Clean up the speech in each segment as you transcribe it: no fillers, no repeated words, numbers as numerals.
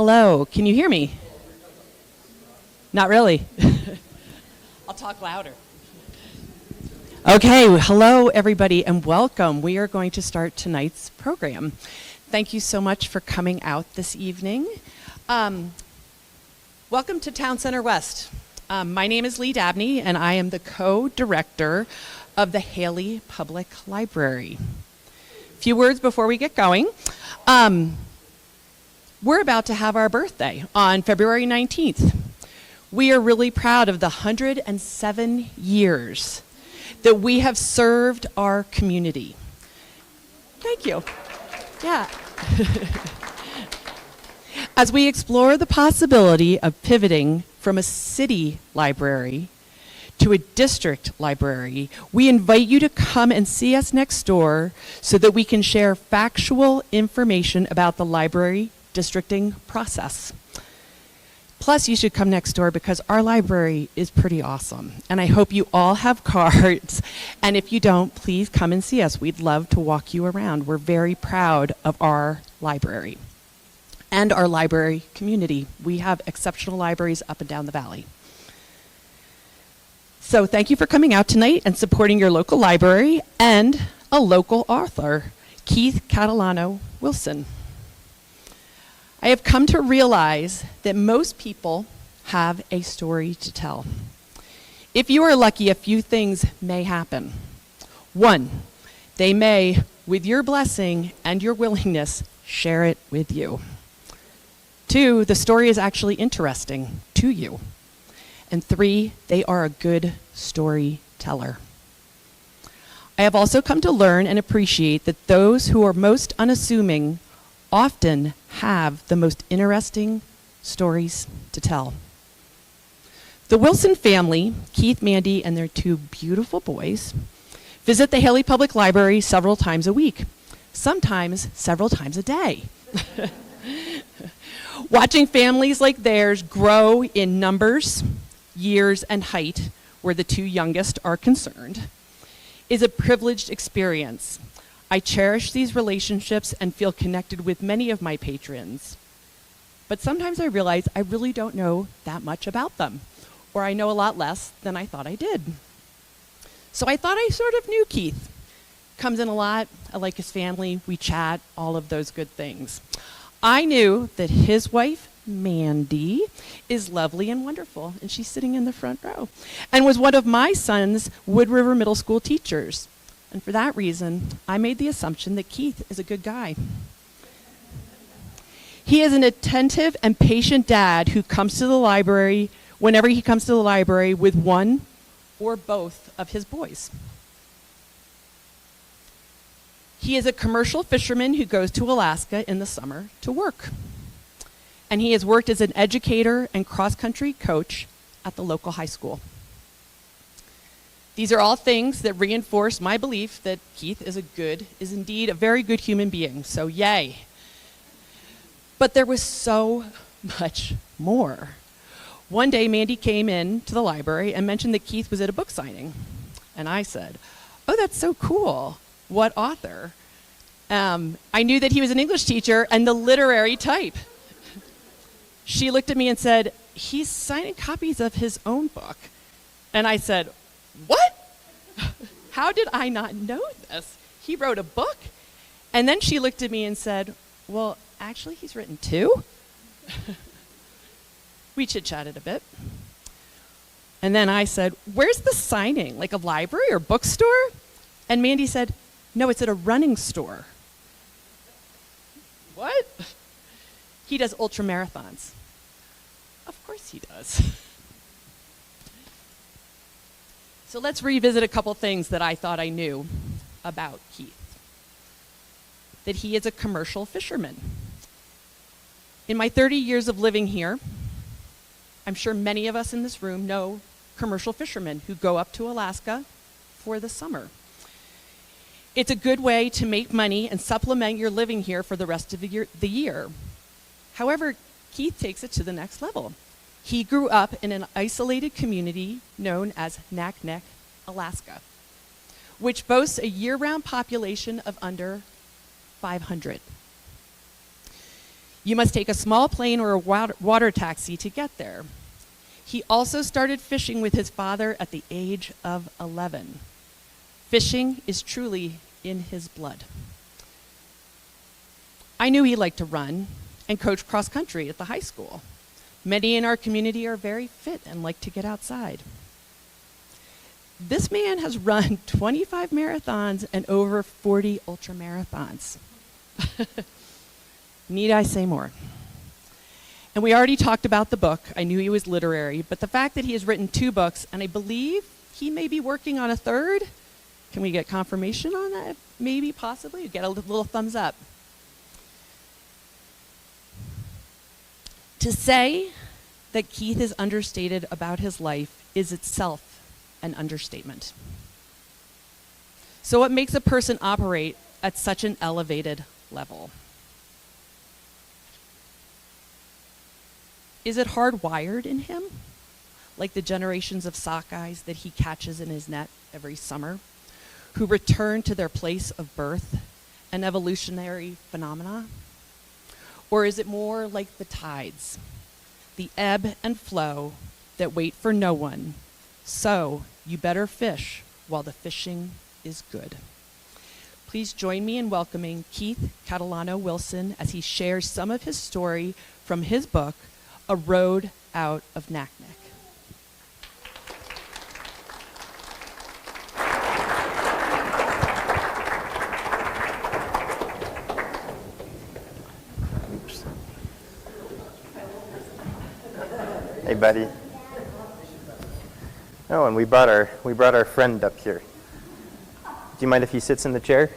Hello, can you hear me? Not really. I'll talk louder. Okay, hello everybody and welcome. We are going to start tonight's program. Thank you so much for coming out this evening. Welcome to Town Center West. My name is Lee Dabney and I am the co-director of the Haley Public Library. A few words before we get going. We're about to have our birthday on February 19th. We are really proud of the 107 years that we have served our community. Thank you. Yeah. As we explore the possibility of pivoting from a city library to a district library, we invite you to come and see us next door so that we can share factual information about the library districting process. Plus, you should come next door because our library is pretty awesome. And I hope you all have cards. And if you don't, please come and see us. We'd love to walk you around. We're very proud of our library and our library community. We have exceptional libraries up and down the valley. So thank you for coming out tonight and supporting your local library and a local author, Keith Catalano Wilson. I have come to realize that most people have a story to tell. If you are lucky, a few things may happen. One, they may, with your blessing and your willingness, share it with you. Two, the story is actually interesting to you. And three, they are a good storyteller. I have also come to learn and appreciate that those who are most unassuming often have the most interesting stories to tell. The Wilson family, Keith, Mandy, and their two beautiful boys, visit the Haley Public Library several times a week, sometimes several times a day. Watching families like theirs grow in numbers, years, and height, where the two youngest are concerned, is a privileged experience. I cherish these relationships and feel connected with many of my patrons. But sometimes I realize I really don't know that much about them, or I know a lot less than I thought I did. So I thought I sort of knew Keith. Comes in a lot, I like his family, we chat, all of those good things. I knew that his wife, Mandy, is lovely and wonderful, and she's sitting in the front row, and was one of my son's Wood River Middle School teachers. And for that reason, I made the assumption that Keith is a good guy. He is an attentive and patient dad who comes to the library whenever he comes to the library with one or both of his boys. He is a commercial fisherman who goes to Alaska in the summer to work. And he has worked as an educator and cross-country coach at the local high school. These are all things that reinforce my belief that Keith is indeed a very good human being, so yay. But there was so much more. One day, Mandy came in to the library and mentioned that Keith was at a book signing. And I said, oh, that's so cool. What author? I knew that he was an English teacher and the literary type. She looked at me and said, he's signing copies of his own book. And I said, what? How did I not know this? He wrote a book? And then she looked at me and said, well, actually, he's written two. We chit-chatted a bit. And then I said, where's the signing? Like a library or bookstore? And Mandy said, no, it's at a running store. What? He does ultra marathons. Of course he does. So let's revisit a couple things that I thought I knew about Keith. That he is a commercial fisherman. In my 30 years of living here, I'm sure many of us in this room know commercial fishermen who go up to Alaska for the summer. It's a good way to make money and supplement your living here for the rest of the year. However, Keith takes it to the next level. He grew up in an isolated community known as Naknek, Alaska, which boasts a year-round population of under 500. You must take a small plane or a water taxi to get there. He also started fishing with his father at the age of 11. Fishing is truly in his blood. I knew he liked to run and coach cross country at the high school. Many in our community are very fit and like to get outside. This man has run 25 marathons and over 40 ultramarathons. Need I say more? And we already talked about the book. I knew he was literary, but the fact that he has written 2 books, and I believe he may be working on a 3rd, can we get confirmation on that? Maybe, possibly, get a little thumbs up. To say that Keith is understated about his life is itself an understatement. So what makes a person operate at such an elevated level? Is it hardwired in him? Like the generations of sockeyes that he catches in his net every summer, who return to their place of birth, an evolutionary phenomena? Or is it more like the tides, the ebb and flow that wait for no one? So you better fish while the fishing is good. Please join me in welcoming Keith Catalano Wilson as he shares some of his story from his book, A Road Out of Naknek. Hey, buddy. Oh, and we brought our friend up here. Do you mind if he sits in the chair?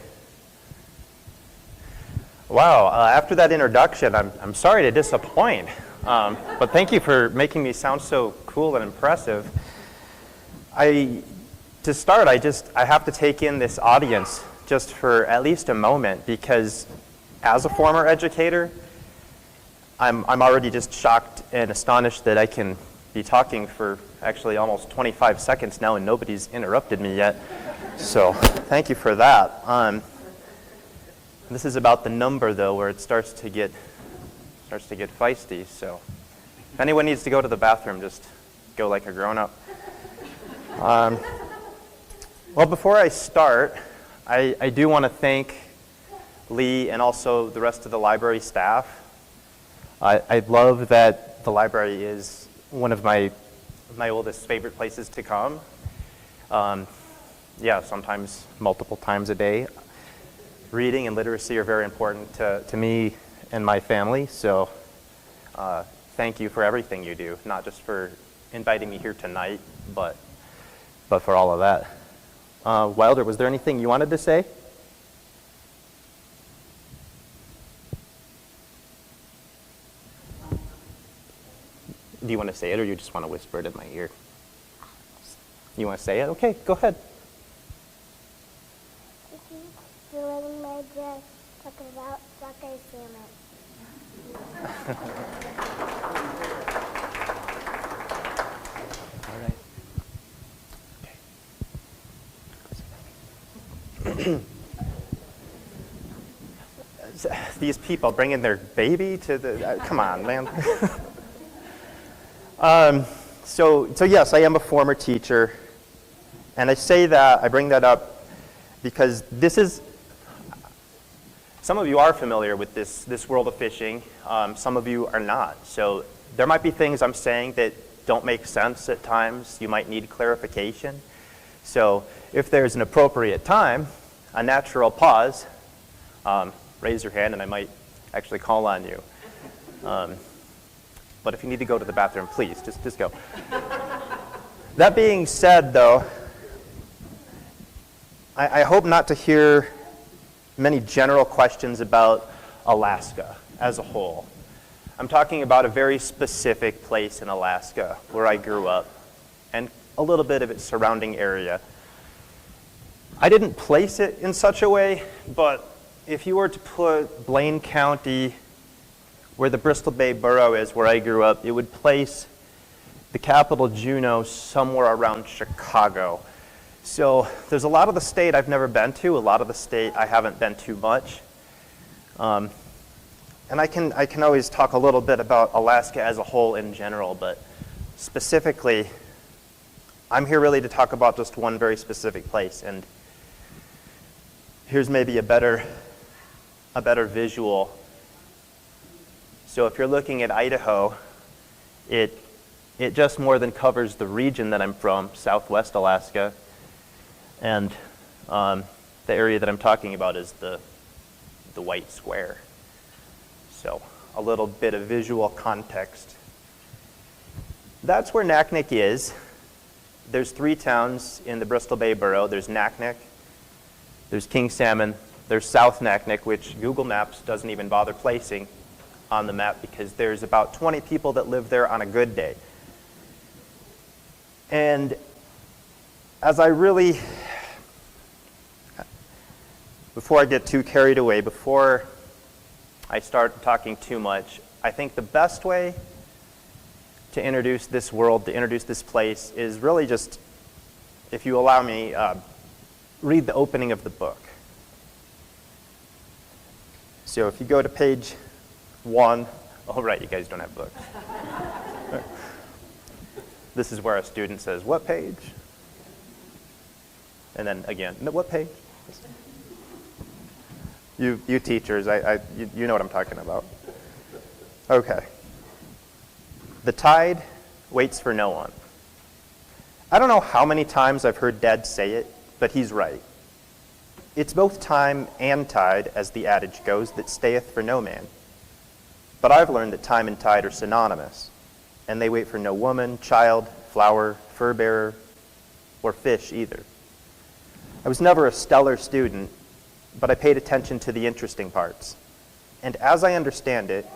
Wow. After that introduction, I'm sorry to disappoint, but thank you for making me sound so cool and impressive. To start, I have to take in this audience just for at least a moment, because as a former educator, I'm already just shocked and astonished that I can be talking for actually almost 25 seconds now and nobody's interrupted me yet. So thank you for that. This is about the number, though, where it starts to get feisty. So if anyone needs to go to the bathroom, just go like a grown-up. Well, before I start, I do want to thank Lee and also the rest of the library staff. I love that the library is one of my oldest favorite places to come. Yeah, sometimes multiple times a day. Reading and literacy are very important to me and my family, so thank you for everything you do, not just for inviting me here tonight, but for all of that. Wilder, was there anything you wanted to say? Do you want to say it, or you just want to whisper it in my ear? You want to say it? Okay, go ahead. Doing my dress, talking about sockeye salmon. All right. These people bringing their baby to the, come on, man. So yes, I am a former teacher, and I bring that up because this is, some of you are familiar with this world of fishing, some of you are not. So there might be things I'm saying that don't make sense at times. You might need clarification. So if there's an appropriate time, a natural pause, raise your hand and I might actually call on you. But if you need to go to the bathroom, please, just go. That being said, though, I hope not to hear many general questions about Alaska as a whole. I'm talking about a very specific place in Alaska where I grew up and a little bit of its surrounding area. I didn't place it in such a way, but if you were to put Blaine County where the Bristol Bay Borough is, where I grew up, it would place the capital, Juneau, somewhere around Chicago. So there's a lot of the state I've never been to, a lot of the state I haven't been to much. And And I can always talk a little bit about Alaska as a whole in general, but specifically, I'm here really to talk about just one very specific place. And here's maybe a better visual. So if you're looking at Idaho, it just more than covers the region that I'm from, Southwest Alaska. And the area that I'm talking about is the white square. So a little bit of visual context. That's where Naknek is. There's 3 towns in the Bristol Bay Borough. There's Naknek, there's King Salmon, there's South Naknek, which Google Maps doesn't even bother placing on the map because there's about 20 people that live there on a good day. And as before I get too carried away, before I start talking too much, I think the best way to introduce this world, to introduce this place, is really just, if you allow me, read the opening of the book. So if you go to page 1, oh right, you guys don't have books. This is where a student says, what page? And then again, no, what page? You teachers, you know what I'm talking about. Okay. The tide waits for no one. I don't know how many times I've heard Dad say it, but he's right. It's both time and tide, as the adage goes, that stayeth for no man. But I've learned that time and tide are synonymous, and they wait for no woman, child, flower, fur bearer, or fish either. I was never a stellar student, but I paid attention to the interesting parts. And as I understand it,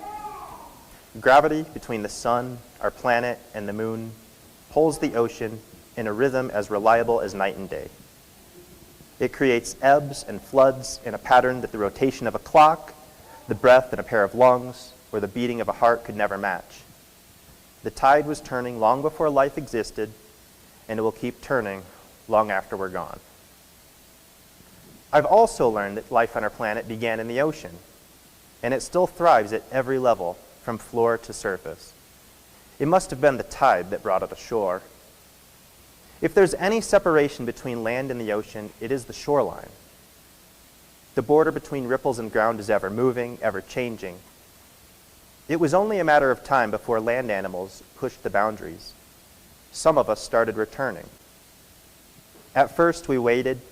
gravity between the sun, our planet, and the moon pulls the ocean in a rhythm as reliable as night and day. It creates ebbs and floods in a pattern that the rotation of a clock, the breath in a pair of lungs, or the beating of a heart could never match. The tide was turning long before life existed, and it will keep turning long after we're gone. I've also learned that life on our planet began in the ocean, and it still thrives at every level, from floor to surface. It must have been the tide that brought it ashore. If there's any separation between land and the ocean, it is the shoreline. The border between ripples and ground is ever moving, ever changing. It was only a matter of time before land animals pushed the boundaries. Some of us started returning. At first, we waited,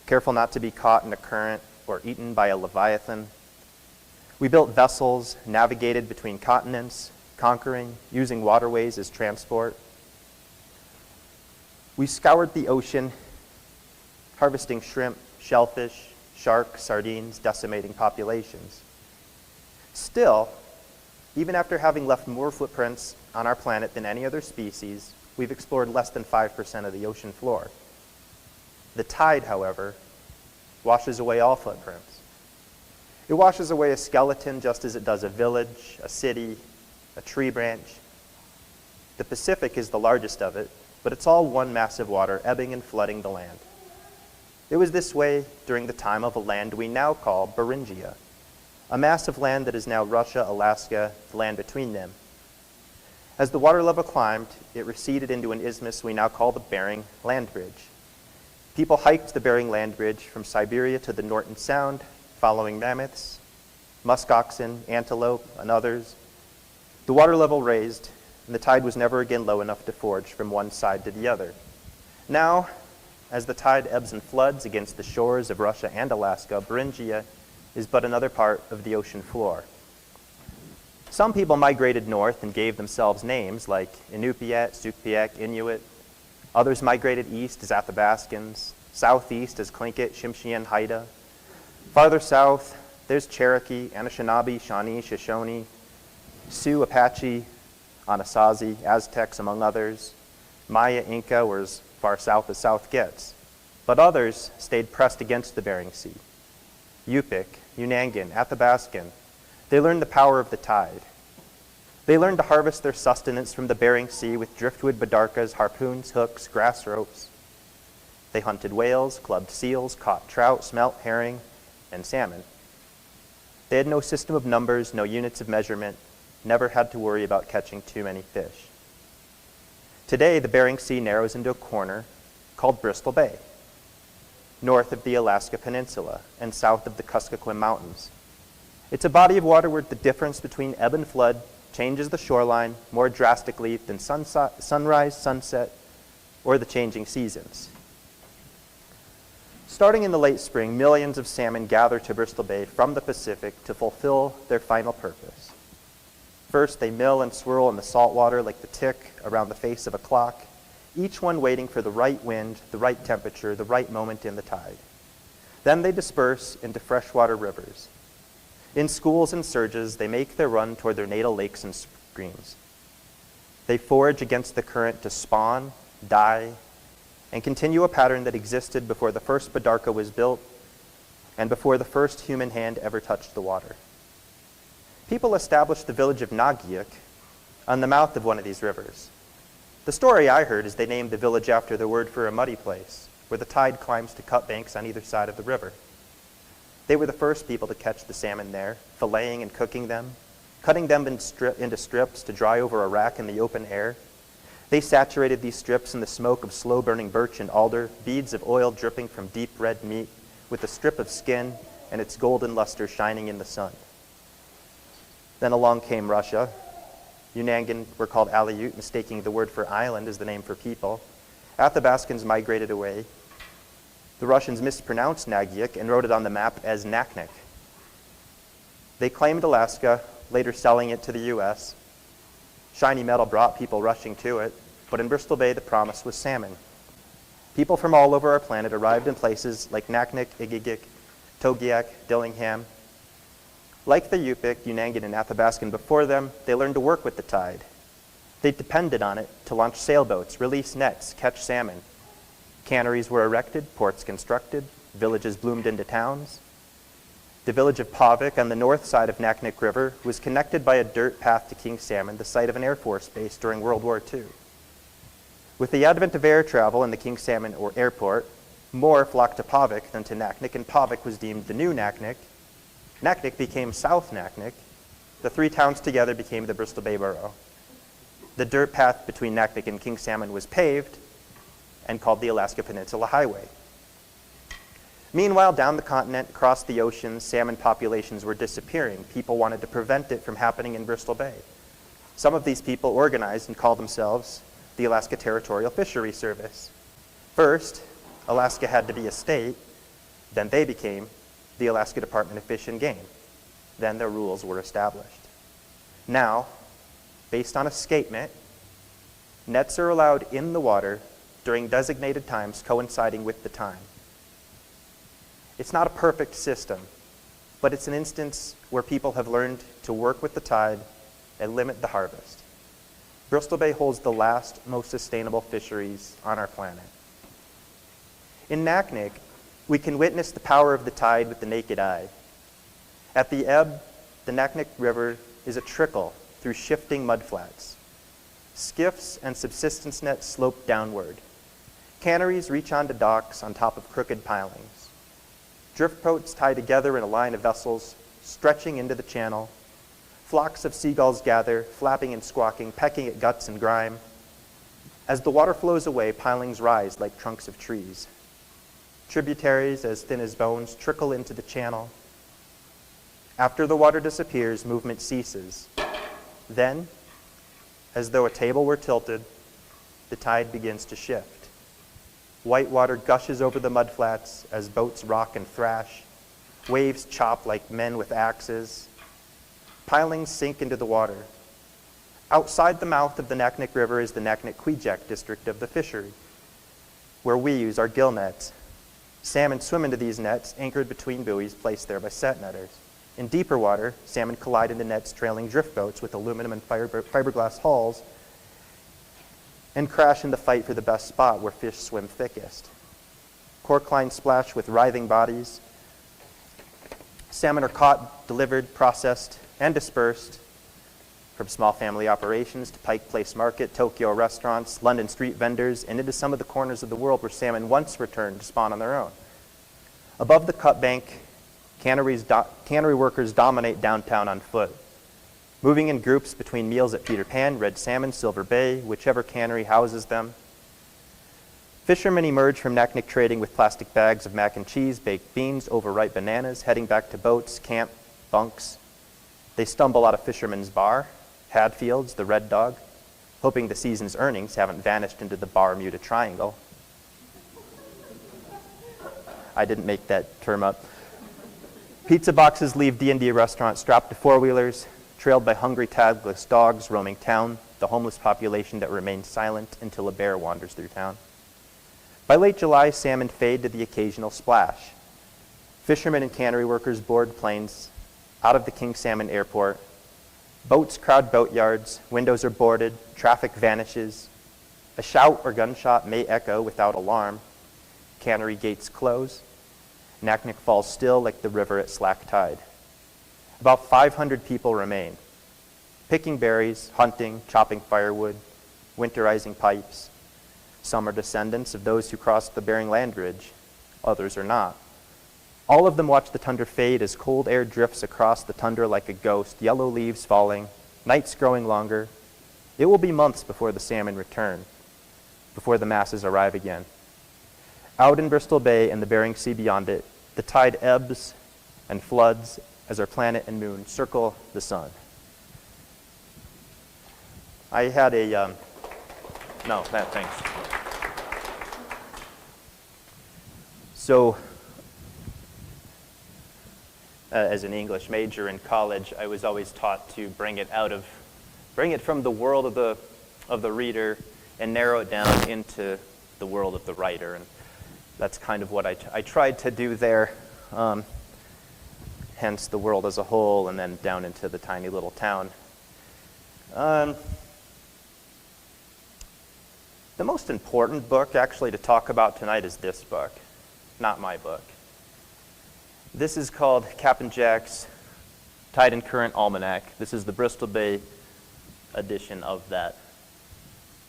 careful not to be caught in a current or eaten by a leviathan. We built vessels, navigated between continents, conquering, using waterways as transport. We scoured the ocean, harvesting shrimp, shellfish, shark, sardines, decimating populations. Still, even after having left more footprints on our planet than any other species, we've explored less than 5% of the ocean floor. The tide, however, washes away all footprints. It washes away a skeleton just as it does a village, a city, a tree branch. The Pacific is the largest of it, but it's all one mass of water ebbing and flooding the land. It was this way during the time of a land we now call Beringia, a mass of land that is now Russia, Alaska, the land between them. As the water level climbed, it receded into an isthmus we now call the Bering Land Bridge. People hiked the Bering Land Bridge from Siberia to the Norton Sound, following mammoths, musk oxen, antelope, and others. The water level raised, and the tide was never again low enough to forge from one side to the other. Now, as the tide ebbs and floods against the shores of Russia and Alaska, Beringia is but another part of the ocean floor. Some people migrated north and gave themselves names like Inupiat, Sukpiaq, Inuit. Others migrated east as Athabascans, southeast as Tlingit, Tsimshian, Haida. Farther south, there's Cherokee, Anishinaabe, Shawnee, Shoshone, Sioux, Apache, Anasazi, Aztecs, among others. Maya, Inca were as far south as south gets. But others stayed pressed against the Bering Sea. Yupik, Unangan, Athabascan, they learned the power of the tide. They learned to harvest their sustenance from the Bering Sea with driftwood badarkas, harpoons, hooks, grass ropes. They hunted whales, clubbed seals, caught trout, smelt herring, and salmon. They had no system of numbers, no units of measurement, never had to worry about catching too many fish. Today, the Bering Sea narrows into a corner called Bristol Bay, north of the Alaska Peninsula and south of the Kuskokwim Mountains. It's a body of water where the difference between ebb and flood changes the shoreline more drastically than sunrise, sunset, or the changing seasons. Starting in the late spring, millions of salmon gather to Bristol Bay from the Pacific to fulfill their final purpose. First, they mill and swirl in the salt water like the tick around the face of a clock, each one waiting for the right wind, the right temperature, the right moment in the tide. Then they disperse into freshwater rivers. In schools and surges, they make their run toward their natal lakes and streams. They forage against the current to spawn, die, and continue a pattern that existed before the first Badarka was built and before the first human hand ever touched the water. People established the village of Naknek on the mouth of one of these rivers. The story I heard is they named the village after the word for a muddy place, where the tide climbs to cut banks on either side of the river. They were the first people to catch the salmon there, filleting and cooking them, cutting them into strips to dry over a rack in the open air. They saturated these strips in the smoke of slow-burning birch and alder, beads of oil dripping from deep red meat, with a strip of skin and its golden luster shining in the sun. Then along came Russia. Unangan were called Aleut, mistaking the word for island as the name for people. Athabascans migrated away. The Russians mispronounced Nagiak and wrote it on the map as Naknek. They claimed Alaska, later selling it to the U.S. Shiny metal brought people rushing to it, but in Bristol Bay the promise was salmon. People from all over our planet arrived in places like Naknek, Igigik, Togiak, Dillingham. Like the Yupik, Unangan, and Athabascan before them, they learned to work with the tide. They depended on it to launch sailboats, release nets, catch salmon. Canneries were erected, ports constructed, villages bloomed into towns. The village of Pavik on the north side of Naknek River was connected by a dirt path to King Salmon, the site of an Air Force base during World War II. With the advent of air travel and the King Salmon or airport, more flocked to Pavik than to Naknek, and Pavik was deemed the new Naknek. Naknek became South Naknek. The three towns together became the Bristol Bay Borough. The dirt path between Naknek and King Salmon was paved and called the Alaska Peninsula Highway. Meanwhile, down the continent, across the oceans, salmon populations were disappearing. People wanted to prevent it from happening in Bristol Bay. Some of these people organized and called themselves the Alaska Territorial Fishery Service. First, Alaska had to be a state. Then they became the Alaska Department of Fish and Game. Then their rules were established. Now, based on escapement, nets are allowed in the water during designated times coinciding with the time. It's not a perfect system, but it's an instance where people have learned to work with the tide and limit the harvest. Bristol Bay holds the last, most sustainable fisheries on our planet. In Naknek, we can witness the power of the tide with the naked eye. At the ebb, the Naknek River is a trickle through shifting mudflats. Skiffs and subsistence nets slope downward. Canneries reach onto docks on top of crooked pilings. Drift boats tie together in a line of vessels, stretching into the channel. Flocks of seagulls gather, flapping and squawking, pecking at guts and grime. As the water flows away, pilings rise like trunks of trees. Tributaries, as thin as bones, trickle into the channel. After the water disappears, movement ceases. Then, as though a table were tilted, the tide begins to shift. White water gushes over the mudflats as boats rock and thrash. Waves chop like men with axes. Pilings sink into the water. Outside the mouth of the Naknek River is the Naknek-Kwijak district of the fishery, where we use our gill nets. Salmon swim into these nets, anchored between buoys placed there by set netters. In deeper water, salmon collide into nets trailing drift boats with aluminum and fiberglass hulls and crash in the fight for the best spot where fish swim thickest. Cork lines splash with writhing bodies. Salmon are caught, delivered, processed, and dispersed from small family operations to Pike Place Market, Tokyo restaurants, London street vendors, and into some of the corners of the world where salmon once returned to spawn on their own. Above the cut bank, Cannery workers dominate downtown on foot, moving in groups between meals at Peter Pan, Red Salmon, Silver Bay, whichever cannery houses them. Fishermen emerge from Naknek trading with plastic bags of mac and cheese, baked beans, overripe bananas, heading back to boats, camp, bunks. They stumble out of Fisherman's Bar, Hadfield's, the Red Dog, hoping the season's earnings haven't vanished into the Bermuda Triangle. I didn't make that term up. Pizza boxes leave D&D restaurants strapped to four-wheelers, trailed by hungry tagless dogs roaming town, the homeless population that remains silent until a bear wanders through town. By late July, salmon fade to the occasional splash. Fishermen and cannery workers board planes out of the King Salmon Airport. Boats crowd boatyards, windows are boarded, traffic vanishes. A shout or gunshot may echo without alarm. Cannery gates close. Naknek falls still like the river at slack tide. About 500 people remain, picking berries, hunting, chopping firewood, winterizing pipes. Some are descendants of those who crossed the Bering Land Bridge, others are not. All of them watch the tundra fade as cold air drifts across the tundra like a ghost, yellow leaves falling, nights growing longer. It will be months before the salmon return, before the masses arrive again. Out in Bristol Bay and the Bering Sea beyond it, the tide ebbs and floods as our planet and moon circle the sun. I had a, thanks. So, as an English major in college, I was always taught to bring it from the world of the reader and narrow it down into the world of the writer. And that's kind of what I tried to do there, hence the world as a whole, and then down into the tiny little town. The most important book actually to talk about tonight is this book, not my book. This is called Captain Jack's Tide and Current Almanac. This is the Bristol Bay edition of that.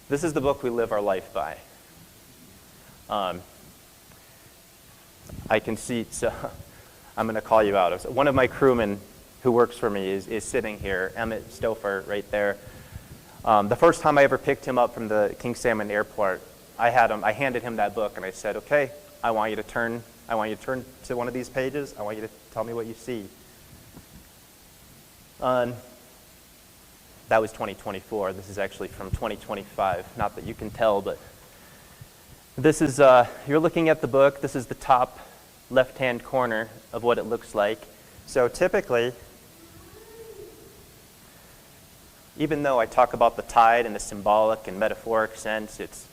This is the book we live our life by. I can see, so I'm going to call you out. One of my crewmen who works for me is sitting here, Emmett Stouffer, right there. The first time I ever picked him up from the King Salmon Airport, I handed him that book and I said, okay, I want you to turn to one of these pages. I want you to tell me what you see. That was 2024. This is actually from 2025. Not that you can tell, but this is, you're looking at the book. This is the top left-hand corner of what it looks like. So typically, even though I talk about the tide in a symbolic and metaphoric sense, it's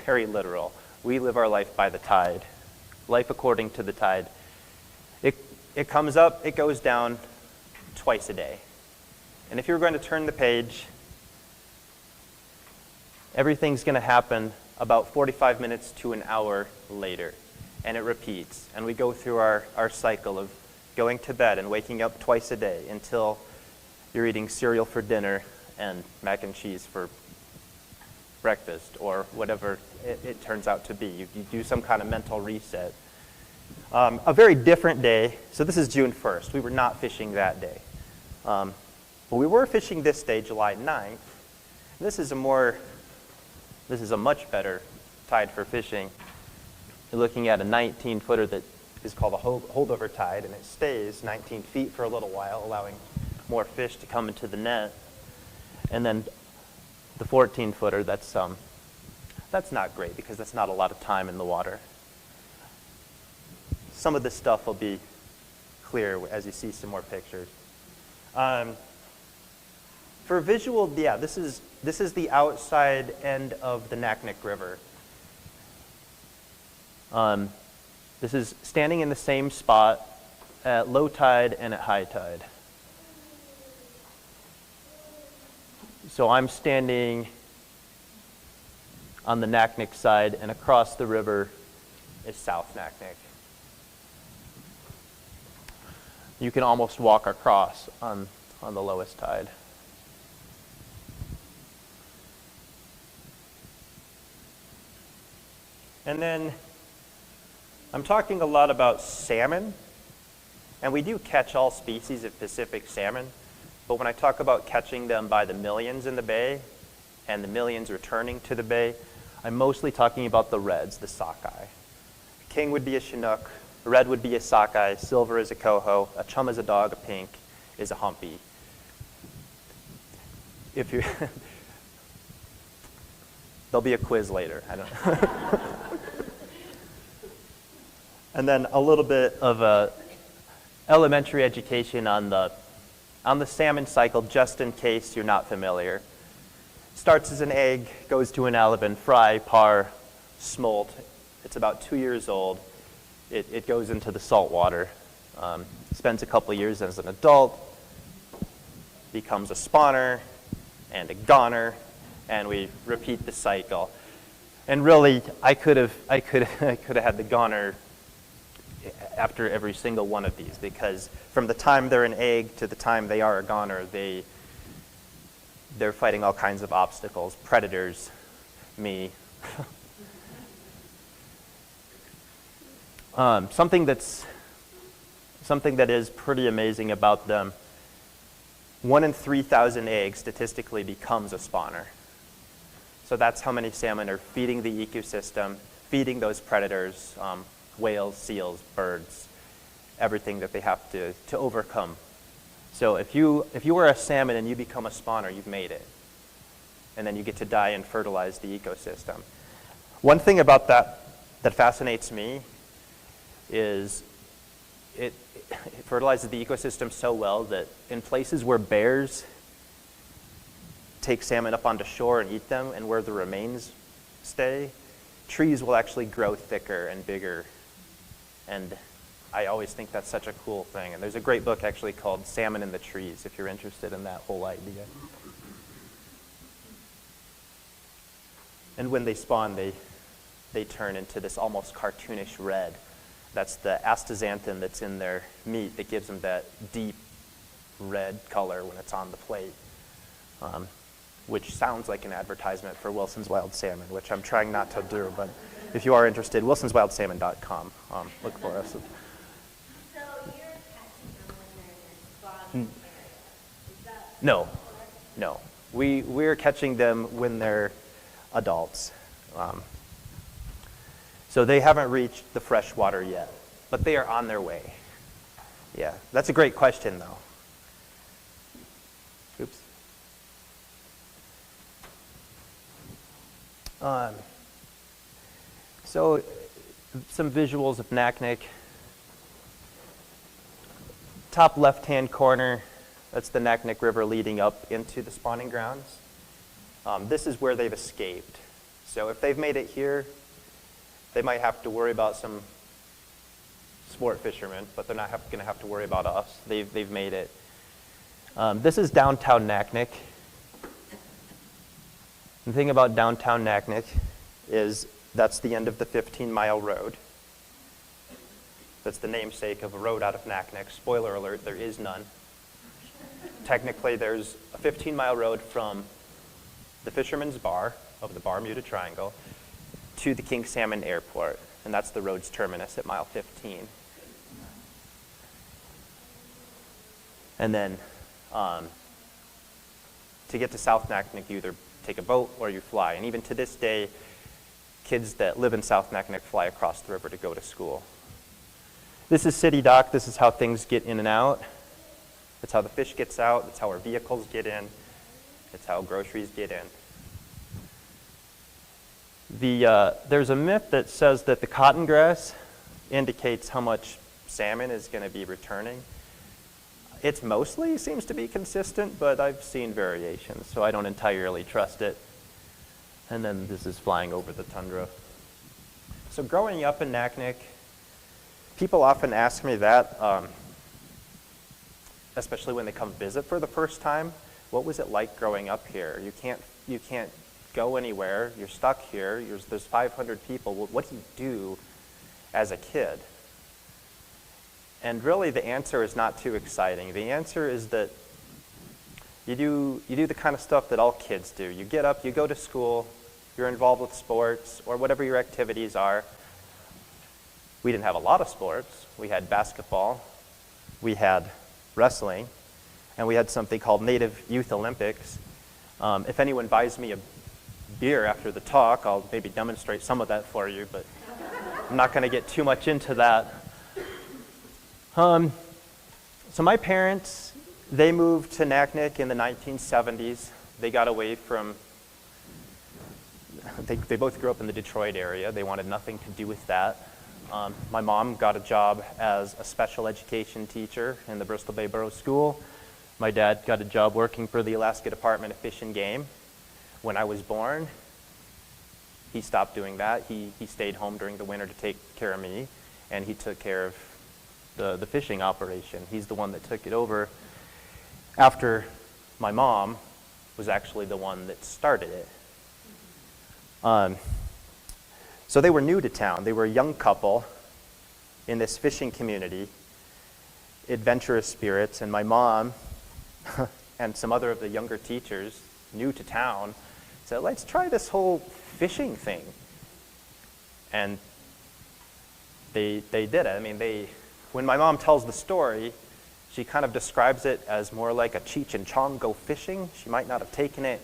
very literal. We live our life by the tide, life according to the tide. It comes up, it goes down twice a day. And if you're going to turn the page, everything's going to happen about 45 minutes to an hour later. And it repeats. And we go through our cycle of going to bed and waking up twice a day until you're eating cereal for dinner and mac and cheese for breakfast, or whatever it turns out to be. You do some kind of mental reset. A very different day. So this is June 1st. We were not fishing that day. But we were fishing this day, July 9th. This is a much better tide for fishing. You're looking at a 19-footer that is called a holdover tide, and it stays 19 feet for a little while, allowing more fish to come into the net. And then the 14-footer, that's not great because that's not a lot of time in the water. Some of this stuff will be clear as you see some more pictures. For visual, yeah, this is the outside end of the Naknek River. This is standing in the same spot at low tide and at high tide. So I'm standing on the Naknek side, and across the river is South Naknek. You can almost walk across on the lowest tide. And then I'm talking a lot about salmon, And we do catch all species of Pacific salmon, but when I talk about catching them by the millions in the bay and the millions returning to the bay, I'm mostly talking about the reds, the sockeye. King would be a Chinook, a red would be a sockeye, silver is a coho, a chum is a dog, a pink is a humpy. If you there'll be a quiz later. I don't know. And then a little bit of a elementary education on the salmon cycle, just in case you're not familiar. Starts as an egg, goes to an alevin, fry, par, smolt. It's about 2 years old. It goes into the salt water. Spends a couple years as an adult, becomes a spawner and a goner, and we repeat the cycle. And really, I could have had the goner after every single one of these, because from the time they're an egg to the time they are a goner, they're fighting all kinds of obstacles, predators, me. Something that is pretty amazing about them, 1 in 3,000 eggs statistically becomes a spawner. So that's how many salmon are feeding the ecosystem, feeding those predators, whales, seals, birds, everything that they have to overcome. So if you are a salmon and you become a spawner, you've made it. And then you get to die and fertilize the ecosystem. One thing about that fascinates me is it fertilizes the ecosystem so well that in places where bears take salmon up onto shore and eat them, and where the remains stay, trees will actually grow thicker and bigger. And I always think that's such a cool thing. And there's a great book actually called Salmon in the Trees, if you're interested in that whole idea. And when they spawn, they turn into this almost cartoonish red. That's the astaxanthin that's in their meat that gives them that deep red color when it's on the plate, which sounds like an advertisement for Wilson's Wild Salmon, which I'm trying not to do, but if you are interested, wilsonswildsalmon.com, look for us. So you're catching them when they're in their spawning area. Is that No. We're catching them when they're adults. So they haven't reached the freshwater yet, but they are on their way. Yeah, that's a great question, though. Oops. So some visuals of Naknek. Top left-hand corner, that's the Naknek River leading up into the spawning grounds. This is where they've escaped. So if they've made it here, they might have to worry about some sport fishermen, but they're not going to have to worry about us. They've made it. This is downtown Naknek. The thing about downtown Naknek is that's the end of the 15-mile road. That's the namesake of a road out of Naknek. Spoiler alert, there is none. Technically, there's a 15-mile road from the Fisherman's Bar of the Bermuda Triangle to the King Salmon Airport, and that's the road's terminus at mile 15. And then to get to South Naknek, you either take a boat or you fly. And even to this day, kids that live in South Naknek fly across the river to go to school. This is City Dock. This is how things get in and out. That's how the fish gets out. That's how our vehicles get in. That's how groceries get in. There's a myth that says that the cotton grass indicates how much salmon is going to be returning. It mostly seems to be consistent, but I've seen variations, so I don't entirely trust it. And then this is flying over the tundra. So growing up in Naknek, people often ask me that, especially when they come visit for the first time. What was it like growing up here? You can't go anywhere. You're stuck here. There's 500 people. Well, what do you do as a kid? And really, the answer is not too exciting. The answer is that you do the kind of stuff that all kids do. You get up, you go to school, you're involved with sports or whatever your activities are. We didn't have a lot of sports. We had basketball, we had wrestling, and we had something called Native Youth Olympics. If anyone buys me a beer after the talk, I'll maybe demonstrate some of that for you, but I'm not going to get too much into that. So my parents, they moved to Naknek in the 1970s. They got away from, they both grew up in the Detroit area. They wanted nothing to do with that. My mom got a job as a special education teacher in the Bristol Bay Borough School. My dad got a job working for the Alaska Department of Fish and Game. When I was born, he stopped doing that. He stayed home during the winter to take care of me, and he took care of the fishing operation. He's the one that took it over after my mom was actually the one that started it. So they were new to town. They were a young couple in this fishing community, adventurous spirits, and my mom and some other of the younger teachers, new to town, said, let's try this whole fishing thing. And they did it. I mean, when my mom tells the story, she kind of describes it as more like a Cheech and Chong go fishing. She might not have taken it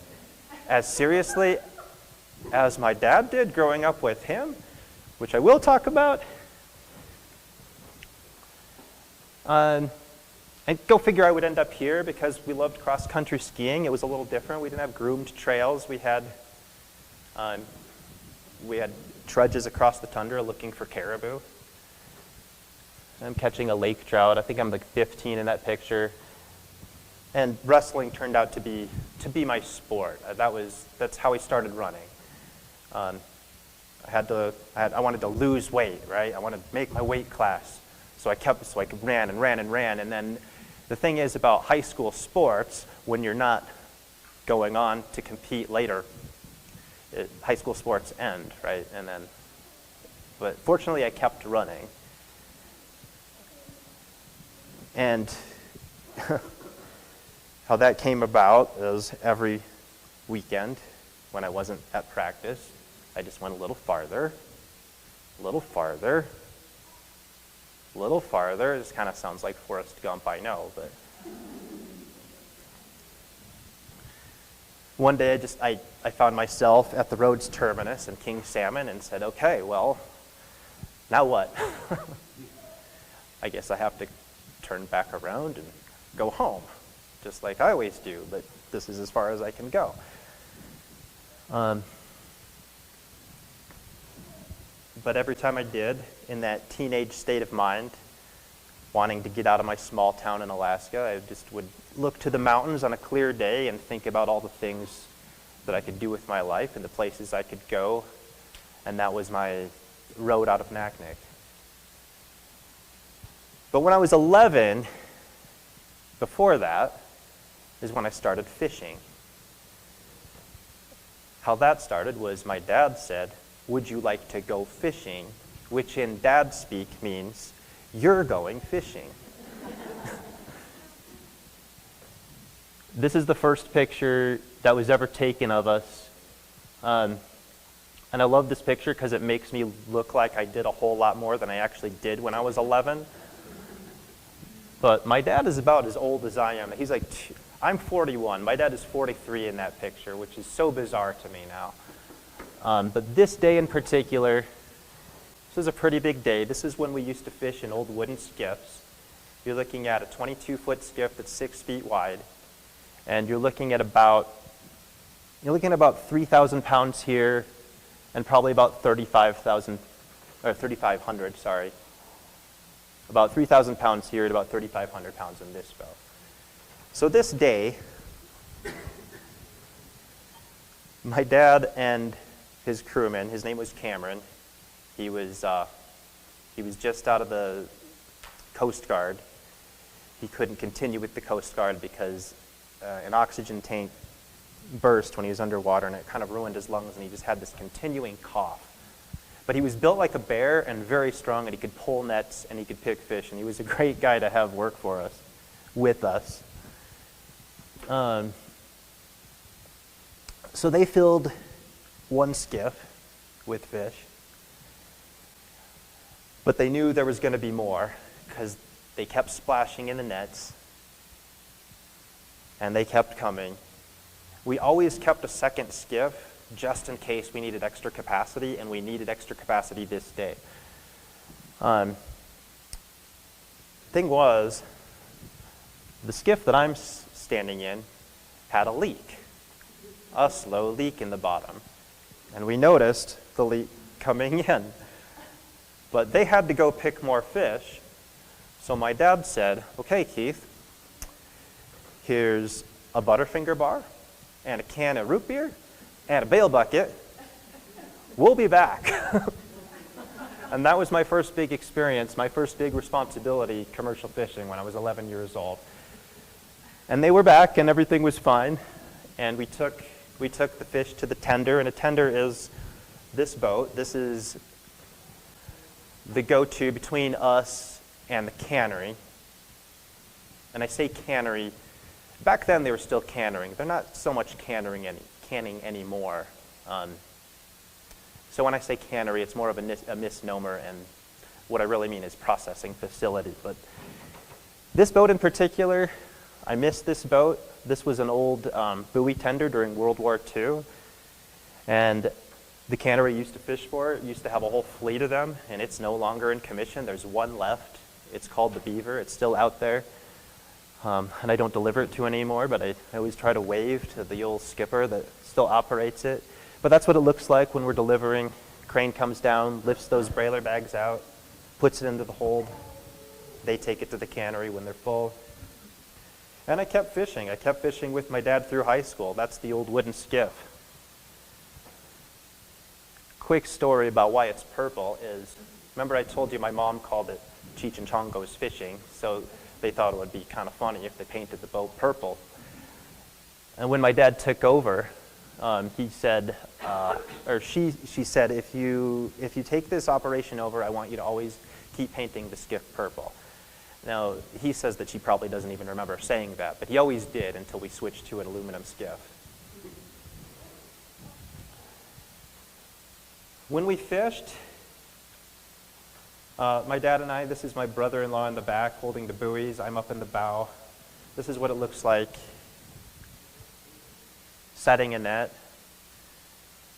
as seriously as my dad did growing up with him, which I will talk about. And go figure I would end up here because we loved cross-country skiing. It was a little different. We didn't have groomed trails. We had trudges across the tundra looking for caribou. I'm catching a lake trout. I think I'm like 15 in that picture. And wrestling turned out to be my sport. That's how I started running. I wanted to lose weight, right? I wanted to make my weight class. So I ran and ran and ran. And then the thing is about high school sports, when you're not going on to compete later, high school sports end, right? But fortunately I kept running. And how that came about is every weekend when I wasn't at practice, I just went a little farther, a little farther, a little farther. This kind of sounds like Forrest Gump, I know, but one day I found myself at the road's terminus in King Salmon and said, okay, well, now what? I guess I have to turn back around and go home, just like I always do, but this is as far as I can go. But every time I did, in that teenage state of mind, wanting to get out of my small town in Alaska, I just would look to the mountains on a clear day and think about all the things that I could do with my life and the places I could go, and that was my road out of Naknek. But when I was 11, before that, is when I started fishing. How that started was my dad said, would you like to go fishing? Which in dad speak means, you're going fishing. This is the first picture that was ever taken of us. And I love this picture because it makes me look like I did a whole lot more than I actually did when I was 11. But my dad is about as old as I am. He's like, I'm 41. My dad is 43 in that picture, which is so bizarre to me now. But this day in particular, this is a pretty big day. This is when we used to fish in old wooden skiffs. You're looking at a 22-foot skiff that's 6 feet wide, and you're looking at about 3,000 pounds here, and probably about 3,500, sorry. About 3,000 pounds here and about 3,500 pounds in this boat. So this day, my dad and his crewman, his name was Cameron, he was just out of the Coast Guard. He couldn't continue with the Coast Guard because an oxygen tank burst when he was underwater, and it kind of ruined his lungs, and he just had this continuing cough. But he was built like a bear and very strong, and he could pull nets and he could pick fish, and he was a great guy to have work for us, with us. So they filled one skiff with fish, but they knew there was going to be more because They kept splashing in the nets, and they kept coming. We always kept a second skiff just in case we needed extra capacity, and we needed extra capacity this day. Thing was, the skiff that I'm standing in had a leak, a slow leak in the bottom. And we noticed the leak coming in. But they had to go pick more fish. So my dad said, okay, Keith, here's a Butterfinger bar and a can of root beer and a bail bucket. We'll be back. And that was my first big experience, my first big responsibility, commercial fishing, when I was 11 years old. And they were back, and everything was fine. And we took the fish to the tender, and a tender is this boat. This is the go-to between us and the cannery. And I say cannery, back then they were still cannering. They're not so much canning anymore. So when I say cannery, it's more of a misnomer, and what I really mean is processing facility. But this boat in particular, I missed this boat. This was an old buoy tender during World War II, and the cannery used to fish for it. Used to have a whole fleet of them, and it's no longer in commission. There's one left. It's called the Beaver. It's still out there, and I don't deliver it to anymore, but I always try to wave to the old skipper that still operates it. But that's what it looks like when we're delivering. Crane comes down, lifts those brailer bags out, puts it into the hold. They take it to the cannery when they're full. And I kept fishing. I kept fishing with my dad through high school. That's the old wooden skiff. Quick story about why it's purple is, remember I told you my mom called it Cheech and Chong Goes Fishing, so they thought it would be kind of funny if they painted the boat purple. And when my dad took over, he said, or she said, if you take this operation over, I want you to always keep painting the skiff purple. Now, he says that she probably doesn't even remember saying that, but he always did until we switched to an aluminum skiff. When we fished, my dad and I, this is my brother-in-law in the back holding the buoys. I'm up in the bow. This is what it looks like setting a net.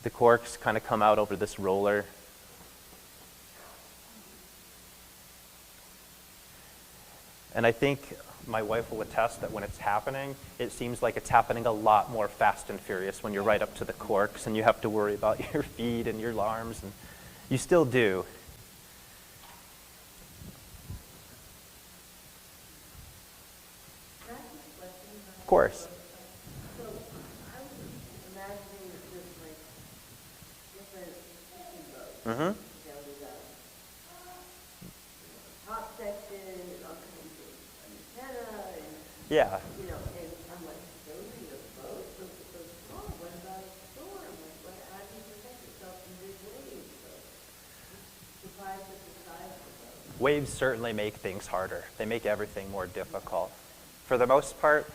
The corks kind of come out over this roller. And I think my wife will attest that when it's happening, it seems like it's happening a lot more fast and furious when you're right up to the corks and you have to worry about your feed and your arms, and you still do. Of course. So I was imagining that there's like different fishing boats. Mm-hmm. There was a top section and all kinds of antenna and, Yeah. you know, and I'm like, those are your boats? Those are so small. What about a storm? Like, how do you protect yourself from big waves? So I'm surprised at the size of the boat. Waves certainly make things harder. They make everything more difficult. For the most part,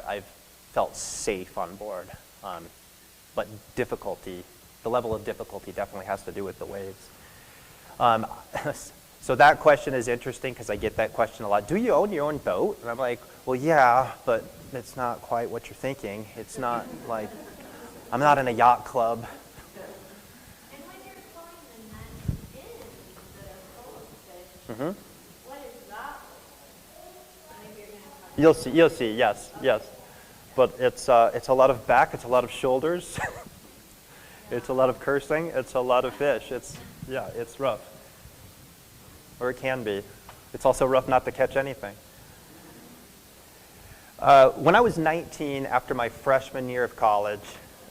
I've felt safe on board. But the level of difficulty definitely has to do with the waves. So that question is interesting because I get that question a lot. Do you own your own boat? And I'm like, well, yeah, but it's not quite what you're thinking. It's not like, I'm not in a yacht club. And when you're pulling the nets in instead of full of fish, Mm-hmm. what is that like? Maybe you're going to talk You'll see, yes. But it's a lot of back, it's a lot of shoulders, it's a lot of cursing, it's a lot of fish. It's rough. Or it can be. It's also rough not to catch anything. When I was 19, after my freshman year of college,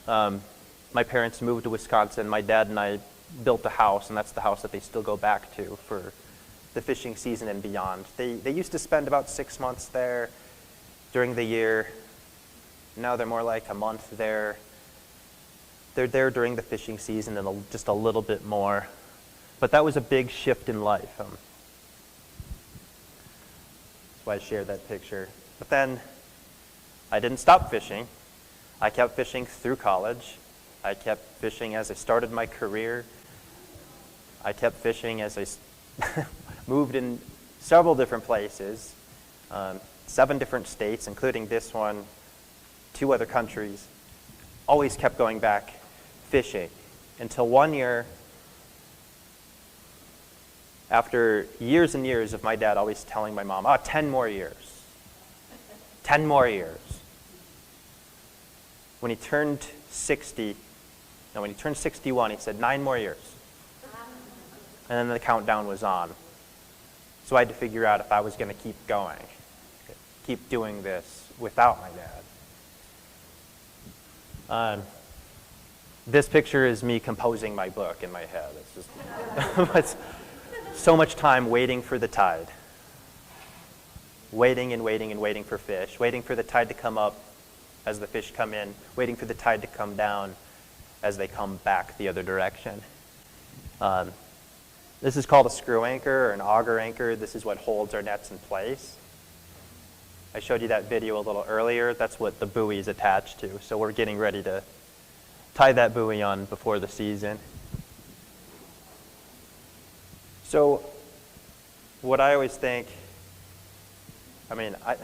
my parents moved to Wisconsin. My dad and I built a house, and that's the house that they still go back to for the fishing season and beyond. They used to spend about 6 months there during the year. Now they're more like a month there. They're there during the fishing season and just a little bit more. But that was a big shift in life. That's why I shared that picture. But then I didn't stop fishing. I kept fishing through college. I kept fishing as I started my career. I kept fishing as moved in several different places, 7 different states, including this one, 2 other countries, always kept going back fishing until one year, after years and years of my dad always telling my mom, 10 more years, 10 more years. When he turned 61, he said, 9 more years. And then the countdown was on. So I had to figure out if I was going to keep going, keep doing this without my dad. This picture is me composing my book in my head. It's just it's so much time waiting for the tide. Waiting and waiting and waiting for fish, waiting for the tide to come up as the fish come in, waiting for the tide to come down as they come back the other direction. This is called a screw anchor or an auger anchor. This is what holds our nets in place. I showed you that video a little earlier. That's what the buoy is attached to. So we're getting ready to tie that buoy on before the season. So what I always think, I've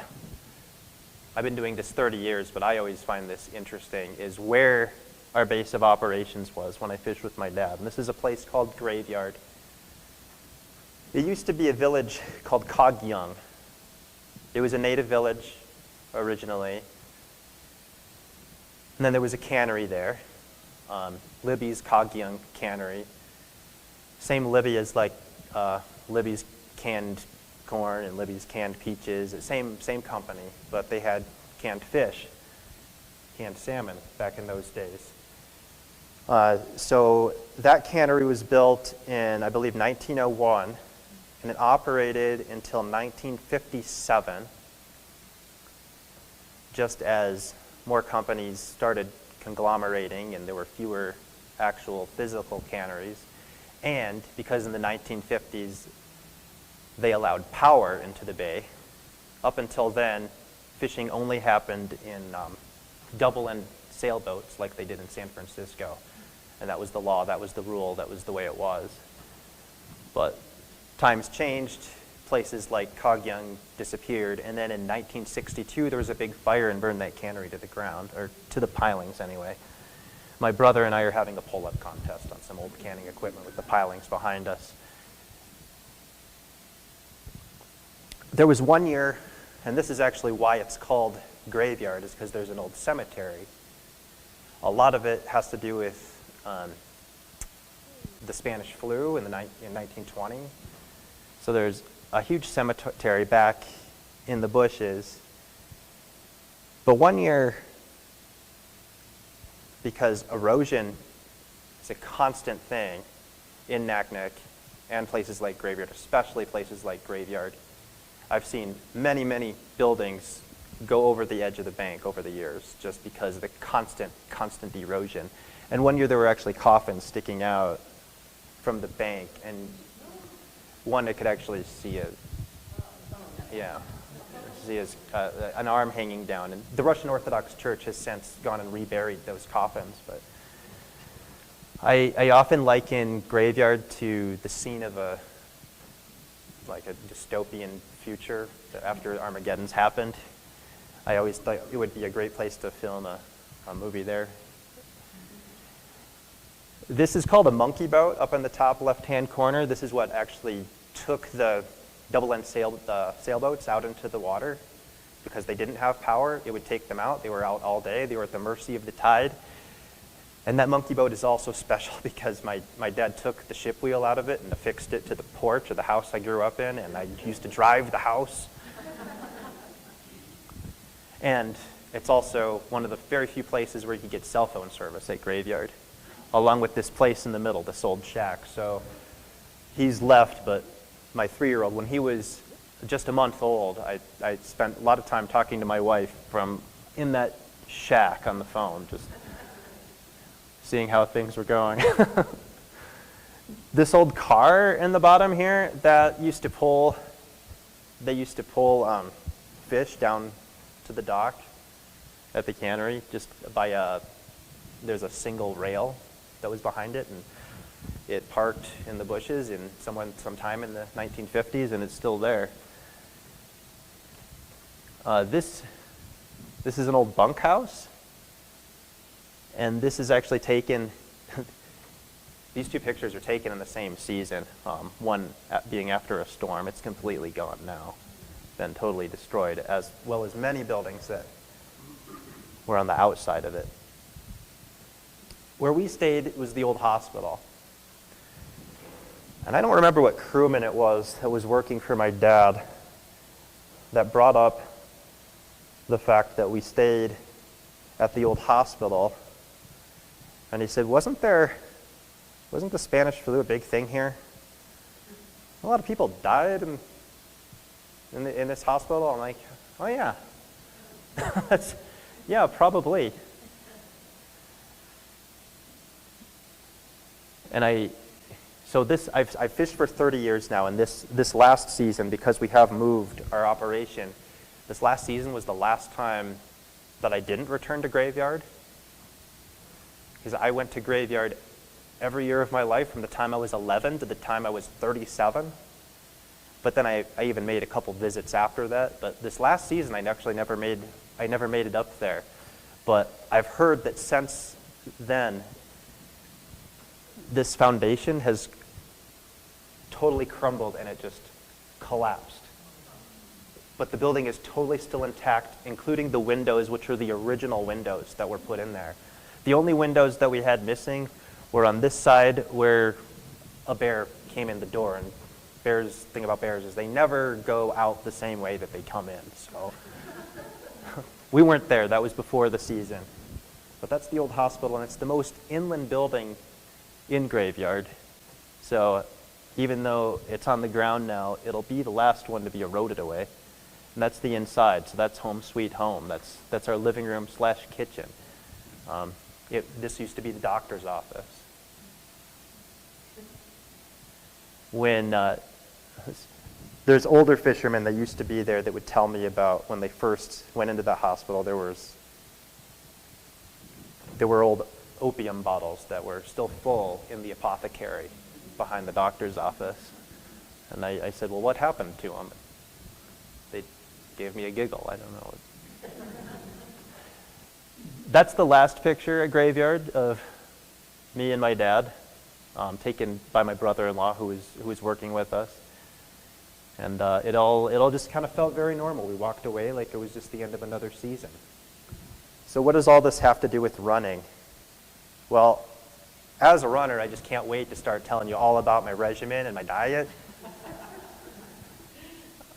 been doing this 30 years, but I always find this interesting, is where our base of operations was when I fished with my dad. And this is a place called Graveyard. It used to be a village called Kagyung. It was a native village originally. And then there was a cannery there, Libby's Kagyung Cannery. Same Libby as like Libby's canned corn and Libby's canned peaches. Same company, but they had canned fish, canned salmon back in those days. So that cannery was built in, I believe, 1901, and it operated until 1957, just as more companies started conglomerating and there were fewer actual physical canneries. And because in the 1950s they allowed power into the bay, up until then fishing only happened in double-end sailboats like they did in San Francisco. And that was the law, that was the rule, that was the way it was. But times changed, places like Kagyung disappeared, and then in 1962 there was a big fire and burned that cannery to the ground, or to the pilings anyway. My brother and I are having a pull-up contest on some old canning equipment with the pilings behind us. There was one year, and this is actually why it's called Graveyard, is because there's an old cemetery. A lot of it has to do with the Spanish flu in 1920. So there's a huge cemetery back in the bushes. But one year, because erosion is a constant thing in Naknek and places like Graveyard, especially places like Graveyard, I've seen many, many buildings go over the edge of the bank over the years just because of the constant erosion. And one year there were actually coffins sticking out from the bank, and one that could actually see an arm hanging down. And the Russian Orthodox Church has since gone and reburied those coffins. But I often liken Graveyard to the scene of a dystopian future after Armageddon's happened. I always thought it would be a great place to film a movie there. This is called a monkey boat up in the top left-hand corner. This is what actually took the double-end sailboats out into the water because they didn't have power. It would take them out. They were out all day. They were at the mercy of the tide. And that monkey boat is also special because my dad took the ship wheel out of it and affixed it to the porch of the house I grew up in, and I used to drive the house. And it's also one of the very few places where you can get cell phone service at Graveyard, along with this place in the middle, this old shack. So he's left, but my 3-year-old, when he was just a month old, I spent a lot of time talking to my wife from in that shack on the phone, just seeing how things were going. This old car in the bottom here, that used to pull, fish down to the dock at the cannery, just by there's a single rail that was behind it, and It parked in the bushes sometime in the 1950s, and it's still there. This is an old bunkhouse, and this is actually taken. These two pictures are taken in the same season. One being after a storm. It's completely gone now, been totally destroyed, as well as many buildings that were on the outside of it. Where we stayed was the old hospital. And I don't remember what crewman it was that was working for my dad that brought up the fact that we stayed at the old hospital. And he said, wasn't the Spanish flu a big thing here? A lot of people died in this hospital. I'm like, oh yeah. Yeah, probably. And I've fished for 30 years now, and this last season, because we have moved our operation, this last season was the last time that I didn't return to graveyard. Because I went to graveyard every year of my life from the time I was 11 to the time I was 37. But then I even made a couple visits after that. But this last season, I never made it up there. But I've heard that since then, this foundation has totally crumbled and it just collapsed. But the building is totally still intact, including the windows, which are the original windows that were put in there. The only windows that we had missing were on this side where a bear came in the door. And the thing about bears is they never go out the same way that they come in. So we weren't there. That was before the season. But that's the old hospital, and it's the most inland building in graveyard. So even though it's on the ground now, it'll be the last one to be eroded away. And that's the inside. So that's home sweet home. That's our living room / kitchen. This used to be the doctor's office. When there's older fishermen that used to be there that would tell me about when they first went into the hospital, there were old opium bottles that were still full in the apothecary behind the doctor's office. And I said, well, what happened to them? They gave me a giggle. I don't know. That's the last picture at graveyard of me and my dad, taken by my brother-in-law who was working with us. And it all just kind of felt very normal. We walked away like it was just the end of another season. So what does all this have to do with running? Well, as a runner, I just can't wait to start telling you all about my regimen and my diet.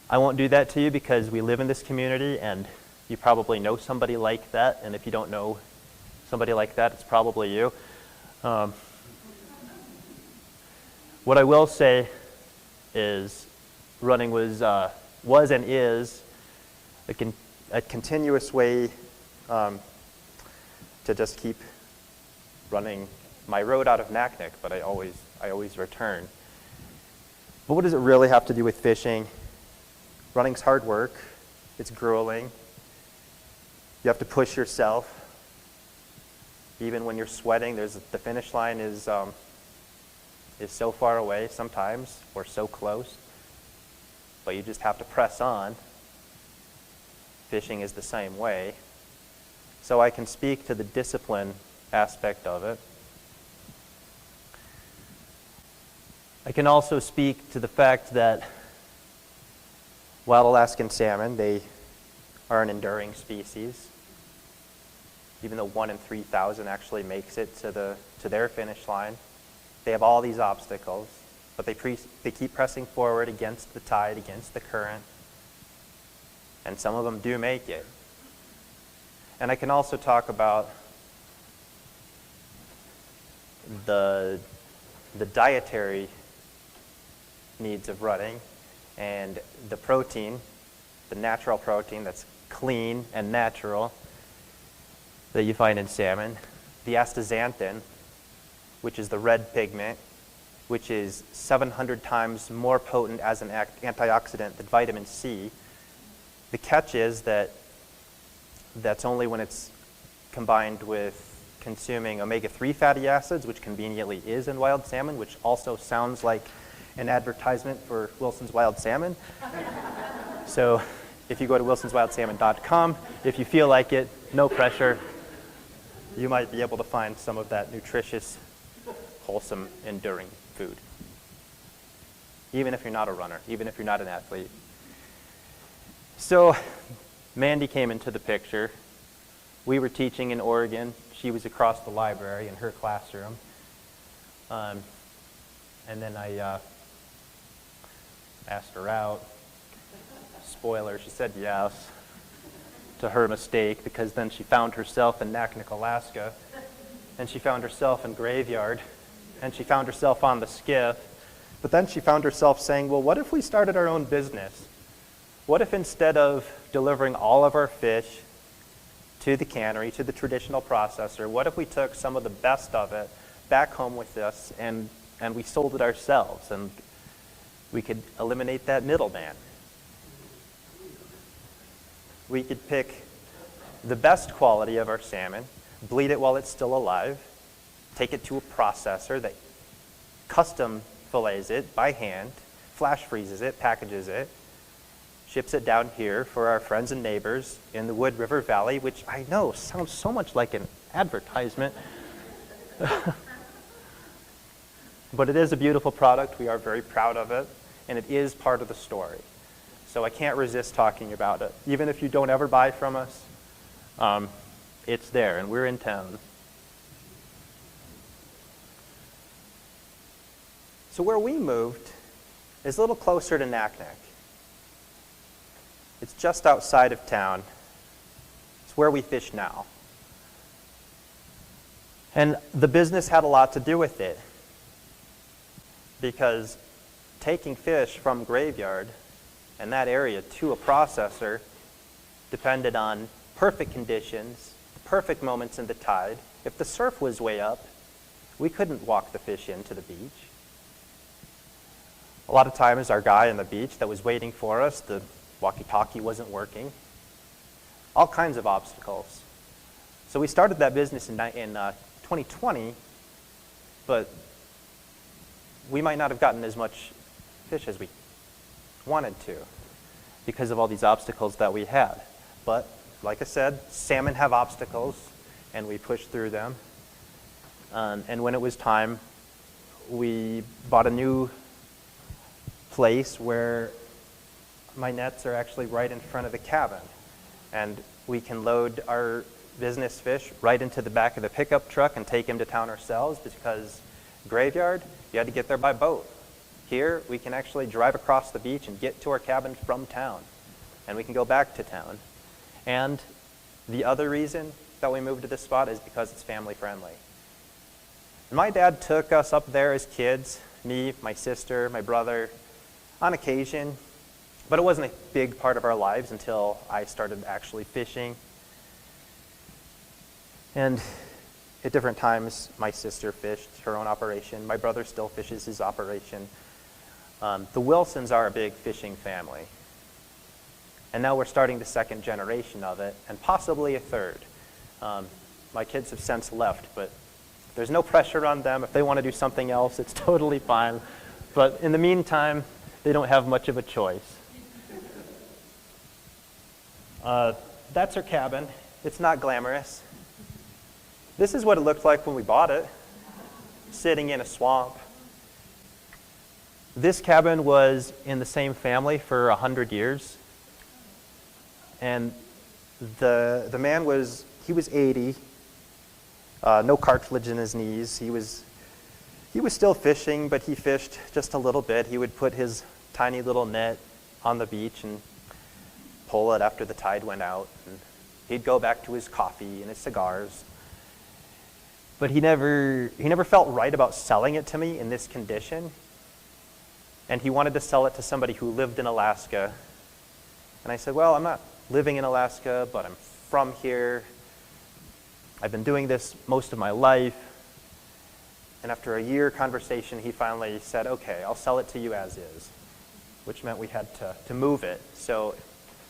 I won't do that to you because we live in this community and you probably know somebody like that. And if you don't know somebody like that, it's probably you. What I will say is running was and is a continuous way to just keep running my road out of Naknek, but I always return. But what does it really have to do with fishing? Running's hard work. It's grueling. You have to push yourself. Even when you're sweating, the finish line is so far away sometimes, or so close. But you just have to press on. Fishing is the same way. So I can speak to the discipline aspect of it. I can also speak to the fact that wild Alaskan salmon, they are an enduring species. Even though 1 in 3,000 actually makes it to their finish line, they have all these obstacles, but they keep pressing forward against the tide, against the current, and some of them do make it. And I can also talk about the dietary needs of running and the protein, the natural protein that's clean and natural that you find in salmon, the astaxanthin, which is the red pigment, which is 700 times more potent as an antioxidant than vitamin C. The catch is that that's only when it's combined with consuming omega-3 fatty acids, which conveniently is in wild salmon, which also sounds like an advertisement for Wilson's Wild Salmon. So if you go to wilsonswildsalmon.com, if you feel like it, no pressure, you might be able to find some of that nutritious, wholesome, enduring food. Even if you're not a runner, even if you're not an athlete. So Mandy came into the picture. We were teaching in Oregon. She was across the library in her classroom. And then I asked her out. Spoiler, she said yes to her mistake, because then she found herself in Naknek, Alaska, and she found herself in Graveyard, and she found herself on the skiff. But then she found herself saying, well, what if we started our own business? What if instead of delivering all of our fish to the cannery, to the traditional processor, what if we took some of the best of it back home with us and we sold it ourselves, and we could eliminate that middleman? We could pick the best quality of our salmon, bleed it while it's still alive, take it to a processor that custom fillets it by hand, flash freezes it, packages it, ships it down here for our friends and neighbors in the Wood River Valley, which I know sounds so much like an advertisement. But it is a beautiful product. We are very proud of it, and it is part of the story. So I can't resist talking about it. Even if you don't ever buy from us, it's there, and we're in town. So where we moved is a little closer to Naknek. It's just outside of town. It's where we fish now. And the business had a lot to do with it, because taking fish from Graveyard and that area to a processor depended on perfect conditions, perfect moments in the tide. If the surf was way up, we couldn't walk the fish into the beach. A lot of times our guy on the beach that was waiting for us, the walkie-talkie wasn't working. All kinds of obstacles. So we started that business in 2020, but we might not have gotten as much fish as we wanted to because of all these obstacles that we had. But like I said, salmon have obstacles, and we pushed through them. And when it was time, we bought a new place where my nets are actually right in front of the cabin. And we can load our business fish right into the back of the pickup truck and take them to town ourselves, because Graveyard, you had to get there by boat. Here, we can actually drive across the beach and get to our cabin from town, and we can go back to town. And the other reason that we moved to this spot is because it's family friendly. My dad took us up there as kids, me, my sister, my brother, on occasion, but it wasn't a big part of our lives until I started actually fishing. And at different times, my sister fished her own operation. My brother still fishes his operation. The Wilsons are a big fishing family. And now we're starting the second generation of it, and possibly a third. My kids have since left, but there's no pressure on them. If they want to do something else, it's totally fine. But in the meantime, they don't have much of a choice. That's our cabin. It's not glamorous. This is what it looked like when we bought it, sitting in a swamp. This cabin was in the same family for 100 years. And the man was 80, no cartilage in his knees. He was still fishing, but he fished just a little bit. He would put his tiny little net on the beach and pull it after the tide went out. And he'd go back to his coffee and his cigars. But he never felt right about selling it to me in this condition. And he wanted to sell it to somebody who lived in Alaska. And I said, well, I'm not living in Alaska, but I'm from here. I've been doing this most of my life. And after a year conversation, he finally said, okay, I'll sell it to you as is, which meant we had to move it. So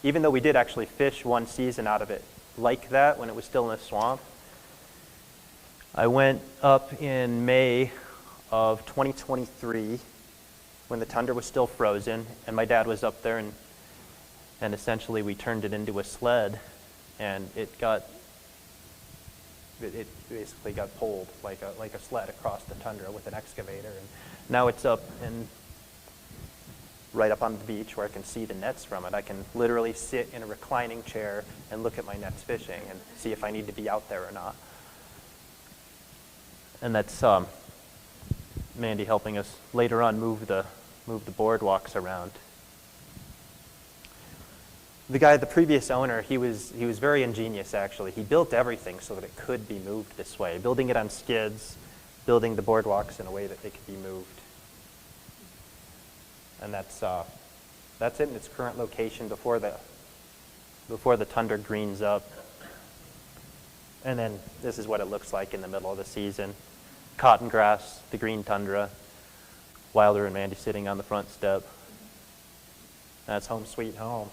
even though we did actually fish one season out of it like that when it was still in a swamp, I went up in May of 2023 when the tundra was still frozen, and my dad was up there, and essentially we turned it into a sled, and it basically got pulled like a sled across the tundra with an excavator, and now it's up and right up on the beach where I can see the nets from it. I can literally sit in a reclining chair and look at my nets fishing and see if I need to be out there or not. And that's Mandy helping us later on move the boardwalks around. The previous owner, he was very ingenious actually. He built everything so that it could be moved this way, building it on skids, building the boardwalks in a way that they could be moved. And that's it in its current location before the tundra greens up. And then this is what it looks like in the middle of the season. Cotton grass, the green tundra, Wilder and Mandy sitting on the front step. That's home sweet home.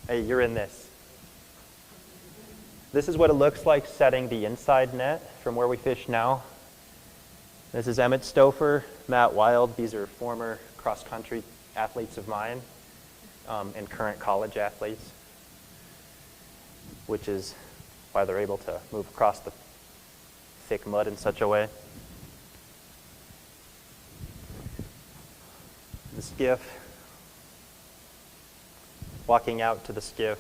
Hey, you're in this. This is what it looks like setting the inside net from where we fish now. This is Emmett Stouffer, Matt Wild. These are former cross-country athletes of mine and current college athletes, which is why they're able to move across the thick mud in such a way. The skiff, walking out to the skiff.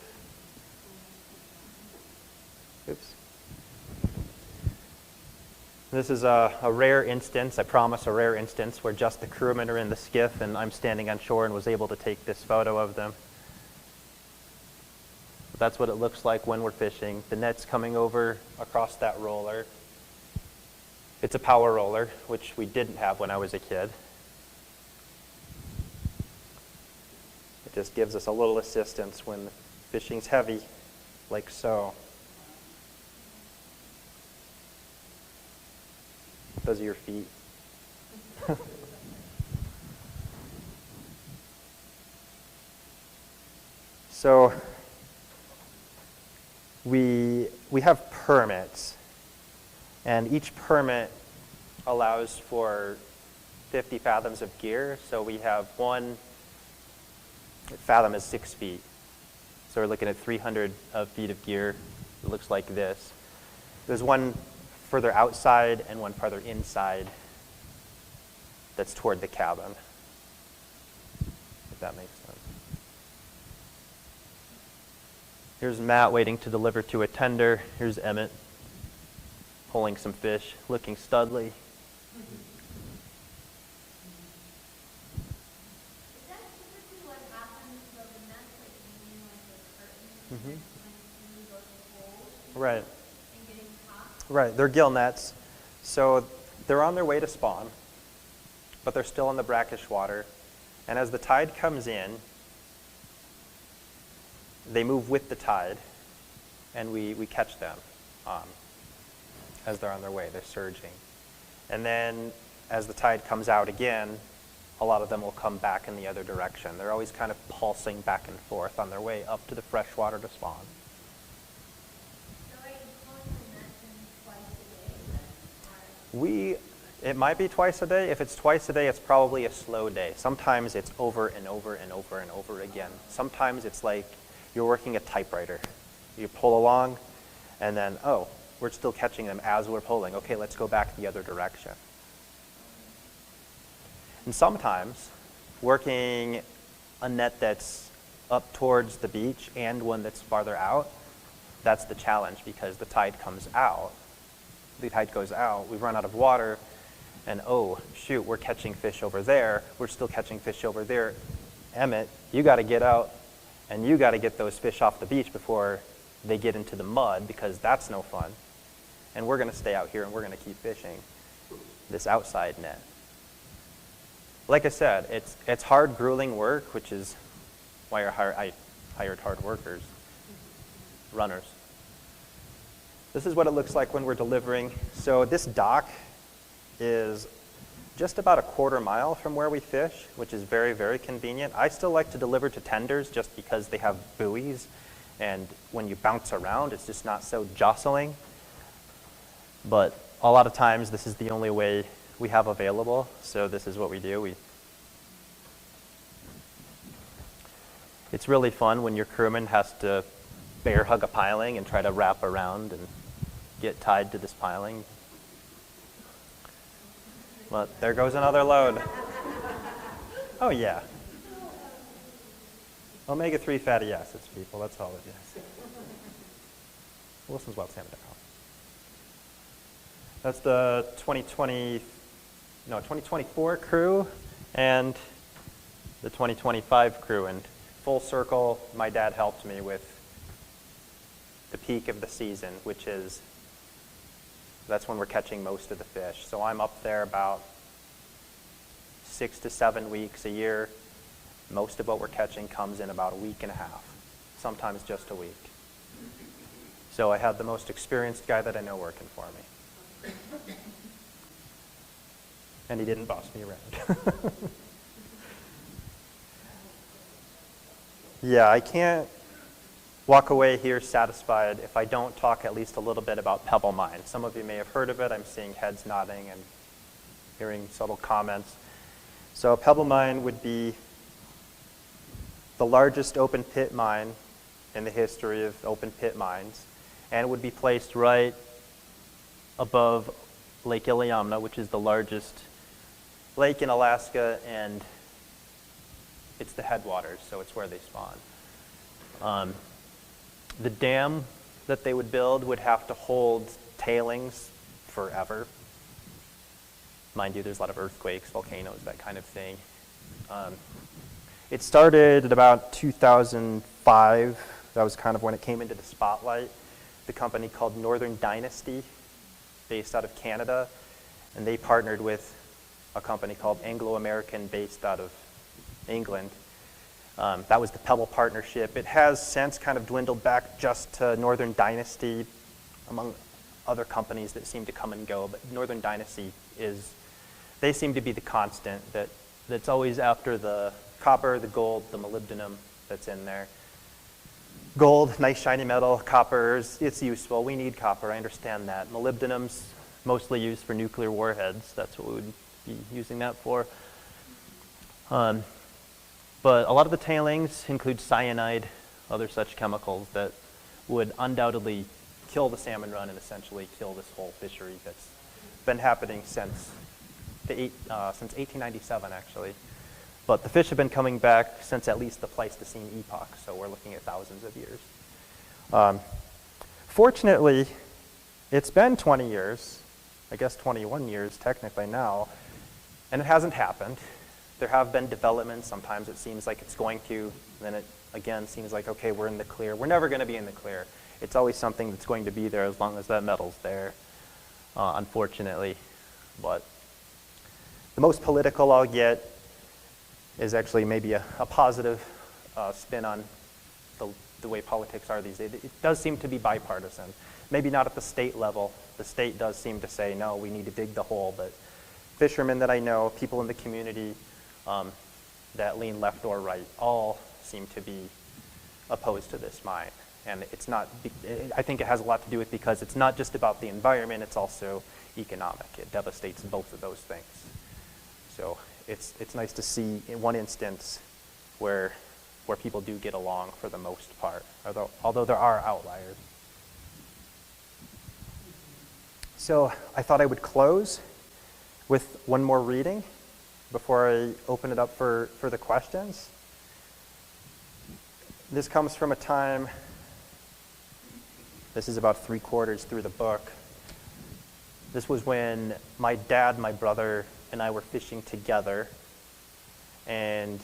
Oops. This is a rare instance, I promise, a rare instance where just the crewmen are in the skiff and I'm standing on shore and was able to take this photo of them. But that's what it looks like when we're fishing. The net's coming over across that roller. It's a power roller, which we didn't have when I was a kid. It just gives us a little assistance when fishing's heavy, like so. Those are your feet. So we have permits, and each permit allows for 50 fathoms of gear. So we have one fathom is 6 feet. So we're looking at 300 feet of gear. It looks like this. There's one further outside and one farther inside that's toward the cabin, if that makes sense. Here's Matt waiting to deliver to a tender. Here's Emmett pulling some fish, looking studly. Is that typically what happens? So the nets like hanging like a curtain when you go to hold Right. and getting caught? Right, they're gill nets. So they're on their way to spawn, but they're still in the brackish water. And as the tide comes in, they move with the tide, and we catch them as they're on their way. They're surging. And then as the tide comes out again, a lot of them will come back in the other direction. They're always kind of pulsing back and forth on their way up to the fresh water to spawn. So are you pulling the nets in twice a day? It might be twice a day. If it's twice a day, it's probably a slow day. Sometimes it's over and over and over and over again. Sometimes it's like you're working a typewriter. You pull along, and then, oh, we're still catching them as we're pulling. Okay, let's go back the other direction. And sometimes, working a net that's up towards the beach and one that's farther out, that's the challenge because the tide comes out. The tide goes out, we run out of water, and oh, shoot, we're catching fish over there. We're still catching fish over there. Emmett, you got to get out, and you got to get those fish off the beach before they get into the mud because that's no fun. And we're going to stay out here and we're going to keep fishing this outside net. Like I said, it's hard, grueling work, which is why I hired hard workers, runners. This is what it looks like when we're delivering. So this dock is just about a quarter mile from where we fish, which is very, very convenient. I still like to deliver to tenders just because they have buoys And when you bounce around, it's just not so jostling. But a lot of times, this is the only way we have available, so this is what we do. It's really fun when your crewman has to bear hug a piling and try to wrap around and get tied to this piling. But there goes another load. Oh yeah. Omega-3 fatty acids, people, that's all it is. Wilson's Wild Salmon. That's the 2024 crew and the 2025 crew. And full circle, my dad helped me with the peak of the season, which is, that's when we're catching most of the fish. So I'm up there about 6 to 7 weeks a year. Most of what we're catching comes in about a week and a half, sometimes just a week. So I had the most experienced guy that I know working for me. And he didn't boss me around. Yeah, I can't walk away here satisfied if I don't talk at least a little bit about Pebble Mine. Some of you may have heard of it. I'm seeing heads nodding and hearing subtle comments. So Pebble Mine would be the largest open pit mine in the history of open pit mines, and it would be placed right above Lake Iliamna, which is the largest lake in Alaska, and it's the headwaters, so it's where they spawn. The dam that they would build would have to hold tailings forever. Mind you, there's a lot of earthquakes, volcanoes, that kind of thing. It started at about 2005. That was kind of when it came into the spotlight. The company called Northern Dynasty, based out of Canada, and they partnered with a company called Anglo-American, based out of England. That was the Pebble Partnership. It has since kind of dwindled back just to Northern Dynasty, among other companies that seem to come and go, but Northern Dynasty they seem to be the constant that's always after the copper, the gold, the molybdenum that's in there. Gold, nice shiny metal. Copper, it's useful. We need copper, I understand that. Molybdenum's mostly used for nuclear warheads. That's what we would be using that for. But a lot of the tailings include cyanide, other such chemicals that would undoubtedly kill the salmon run and essentially kill this whole fishery that's been happening since 1897, actually. But the fish have been coming back since at least the Pleistocene epoch, so we're looking at thousands of years. Fortunately, it's been 20 years, I guess 21 years technically now, and it hasn't happened. There have been developments. Sometimes it seems like it's going to, then it again seems like, okay, we're in the clear. We're never going to be in the clear. It's always something that's going to be there as long as that metal's there, unfortunately. But the most political I'll get is actually maybe a positive spin on the way politics are these days. It does seem to be bipartisan. Maybe not at the state level. The state does seem to say, no, we need to dig the hole. But fishermen that I know, people in the community that lean left or right, all seem to be opposed to this mine. And it's not, I think it has a lot to do with because it's not just about the environment, it's also economic. It devastates both of those things. So it's nice to see in one instance where people do get along for the most part, although there are outliers. So I thought I would close with one more reading before I open it up for the questions. This comes from a time, this is about 3/4 through the book. This was when my dad, my brother, and I were fishing together, and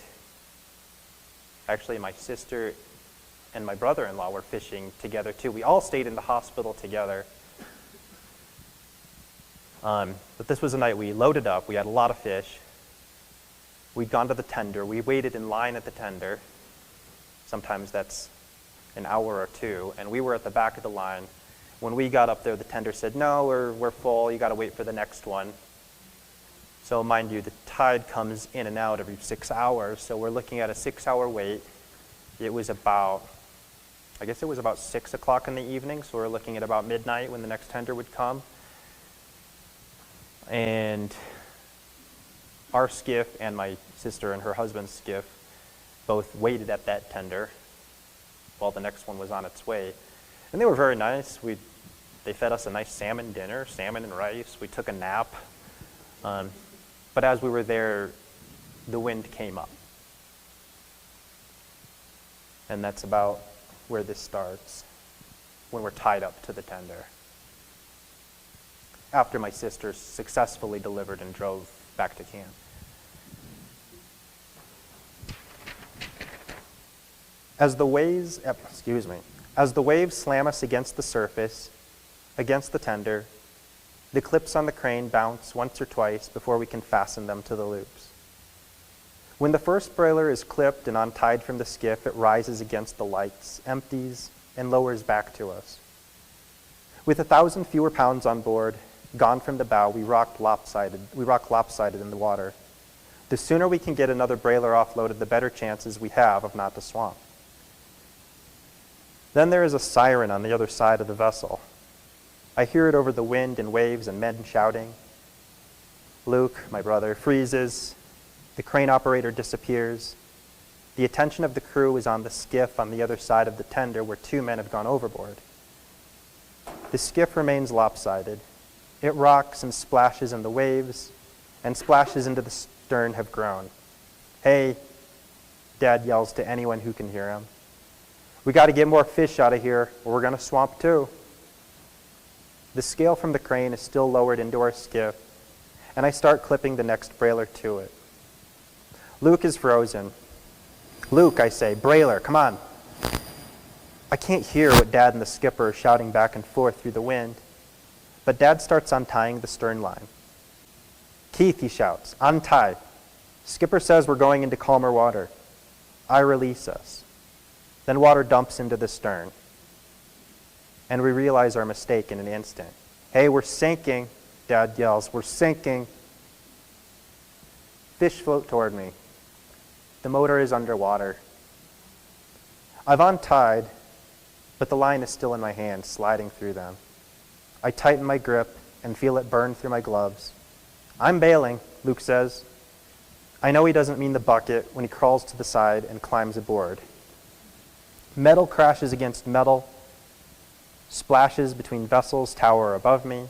actually my sister and my brother-in-law were fishing together too. We all stayed in the hospital together. But this was a night we loaded up. We had a lot of fish. We'd gone to the tender. We waited in line at the tender. Sometimes that's an hour or two, and we were at the back of the line. When we got up there, the tender said, no, we're full. You got to wait for the next one. So mind you, the tide comes in and out every 6 hours, so we're looking at a 6-hour wait. It was about I guess it was about 6 o'clock in the evening, so we're looking at about midnight when the next tender would come. And our skiff and my sister and her husband's skiff both waited at that tender while the next one was on its way. And they were very nice. They fed us a nice salmon dinner, salmon and rice. We took a nap. But as we were there, the wind came up. And that's about where this starts, when we're tied up to the tender. After my sister successfully delivered and drove back to camp. As the waves slam us against the surface, against the tender, the clips on the crane bounce once or twice before we can fasten them to the loops. When the first brailer is clipped and untied from the skiff, it rises against the lights, empties, and lowers back to us. With 1,000 fewer pounds on board, gone from the bow, we rock lopsided in the water. The sooner we can get another brailer offloaded, the better chances we have of not to swamp. Then there is a siren on the other side of the vessel. I hear it over the wind and waves and men shouting. Luke, my brother, freezes. The crane operator disappears. The attention of the crew is on the skiff on the other side of the tender where 2 men have gone overboard. The skiff remains lopsided. It rocks and splashes in the waves, and splashes into the stern have grown. Hey, Dad yells to anyone who can hear him. We got to get more fish out of here, or we're going to swamp too. The scale from the crane is still lowered into our skiff, and I start clipping the next brailer to it. Luke is frozen. Luke, I say, brailer, come on. I can't hear what Dad and the skipper are shouting back and forth through the wind, but Dad starts untying the stern line. Keith, he shouts, untie. Skipper says we're going into calmer water. I release us. Then water dumps into the stern. And we realize our mistake in an instant. Hey, we're sinking, Dad yells. We're sinking. Fish float toward me. The motor is underwater. I've untied, but the line is still in my hand, sliding through them. I tighten my grip and feel it burn through my gloves. I'm bailing, Luke says. I know he doesn't mean the bucket when he crawls to the side and climbs aboard. Metal crashes against metal. Splashes between vessels tower above me.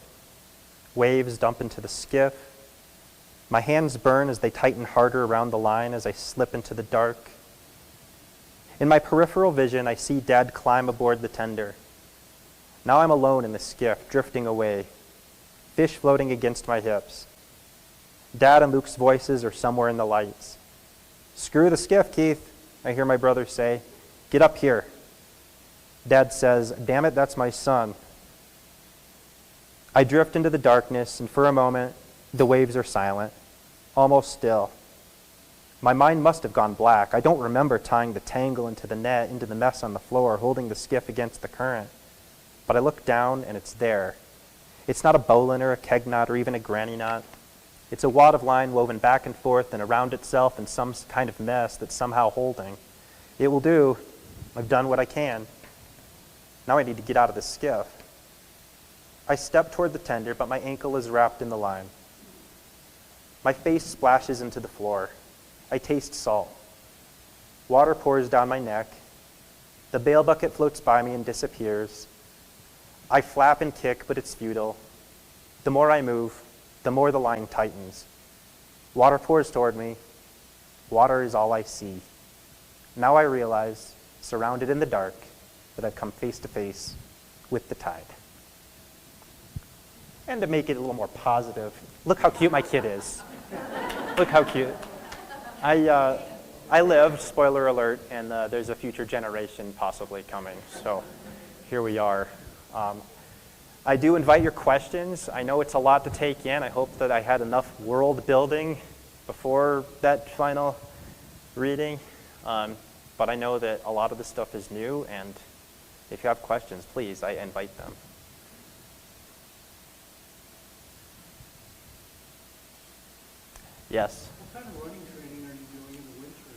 Waves dump into the skiff. My hands burn as they tighten harder around the line as I slip into the dark. In my peripheral vision, I see Dad climb aboard the tender. Now I'm alone in the skiff, drifting away, fish floating against my hips. Dad and Luke's voices are somewhere in the lights. Screw the skiff, Keith, I hear my brother say. Get up here. Dad says, damn it, that's my son. I drift into the darkness, and for a moment, the waves are silent, almost still. My mind must have gone black. I don't remember tying the tangle into the net, into the mess on the floor, holding the skiff against the current. But I look down, and it's there. It's not a bowline or a keg knot or even a granny knot. It's a wad of line woven back and forth and around itself in some kind of mess that's somehow holding. It will do. I've done what I can. Now I need to get out of this skiff. I step toward the tender, but my ankle is wrapped in the line. My face splashes into the floor. I taste salt. Water pours down my neck. The bail bucket floats by me and disappears. I flap and kick, but it's futile. The more I move, the more the line tightens. Water pours toward me. Water is all I see. Now I realize, surrounded in the dark, that I've come face to face with the tide. And to make it a little more positive, look how cute my kid is. Look how cute. I lived, spoiler alert, and there's a future generation possibly coming. So here we are. I do invite your questions. I know it's a lot to take in. I hope that I had enough world building before that final reading. But I know that a lot of this stuff is new, and if you have questions, please, I invite them. Yes? What kind of running training are you doing in the winter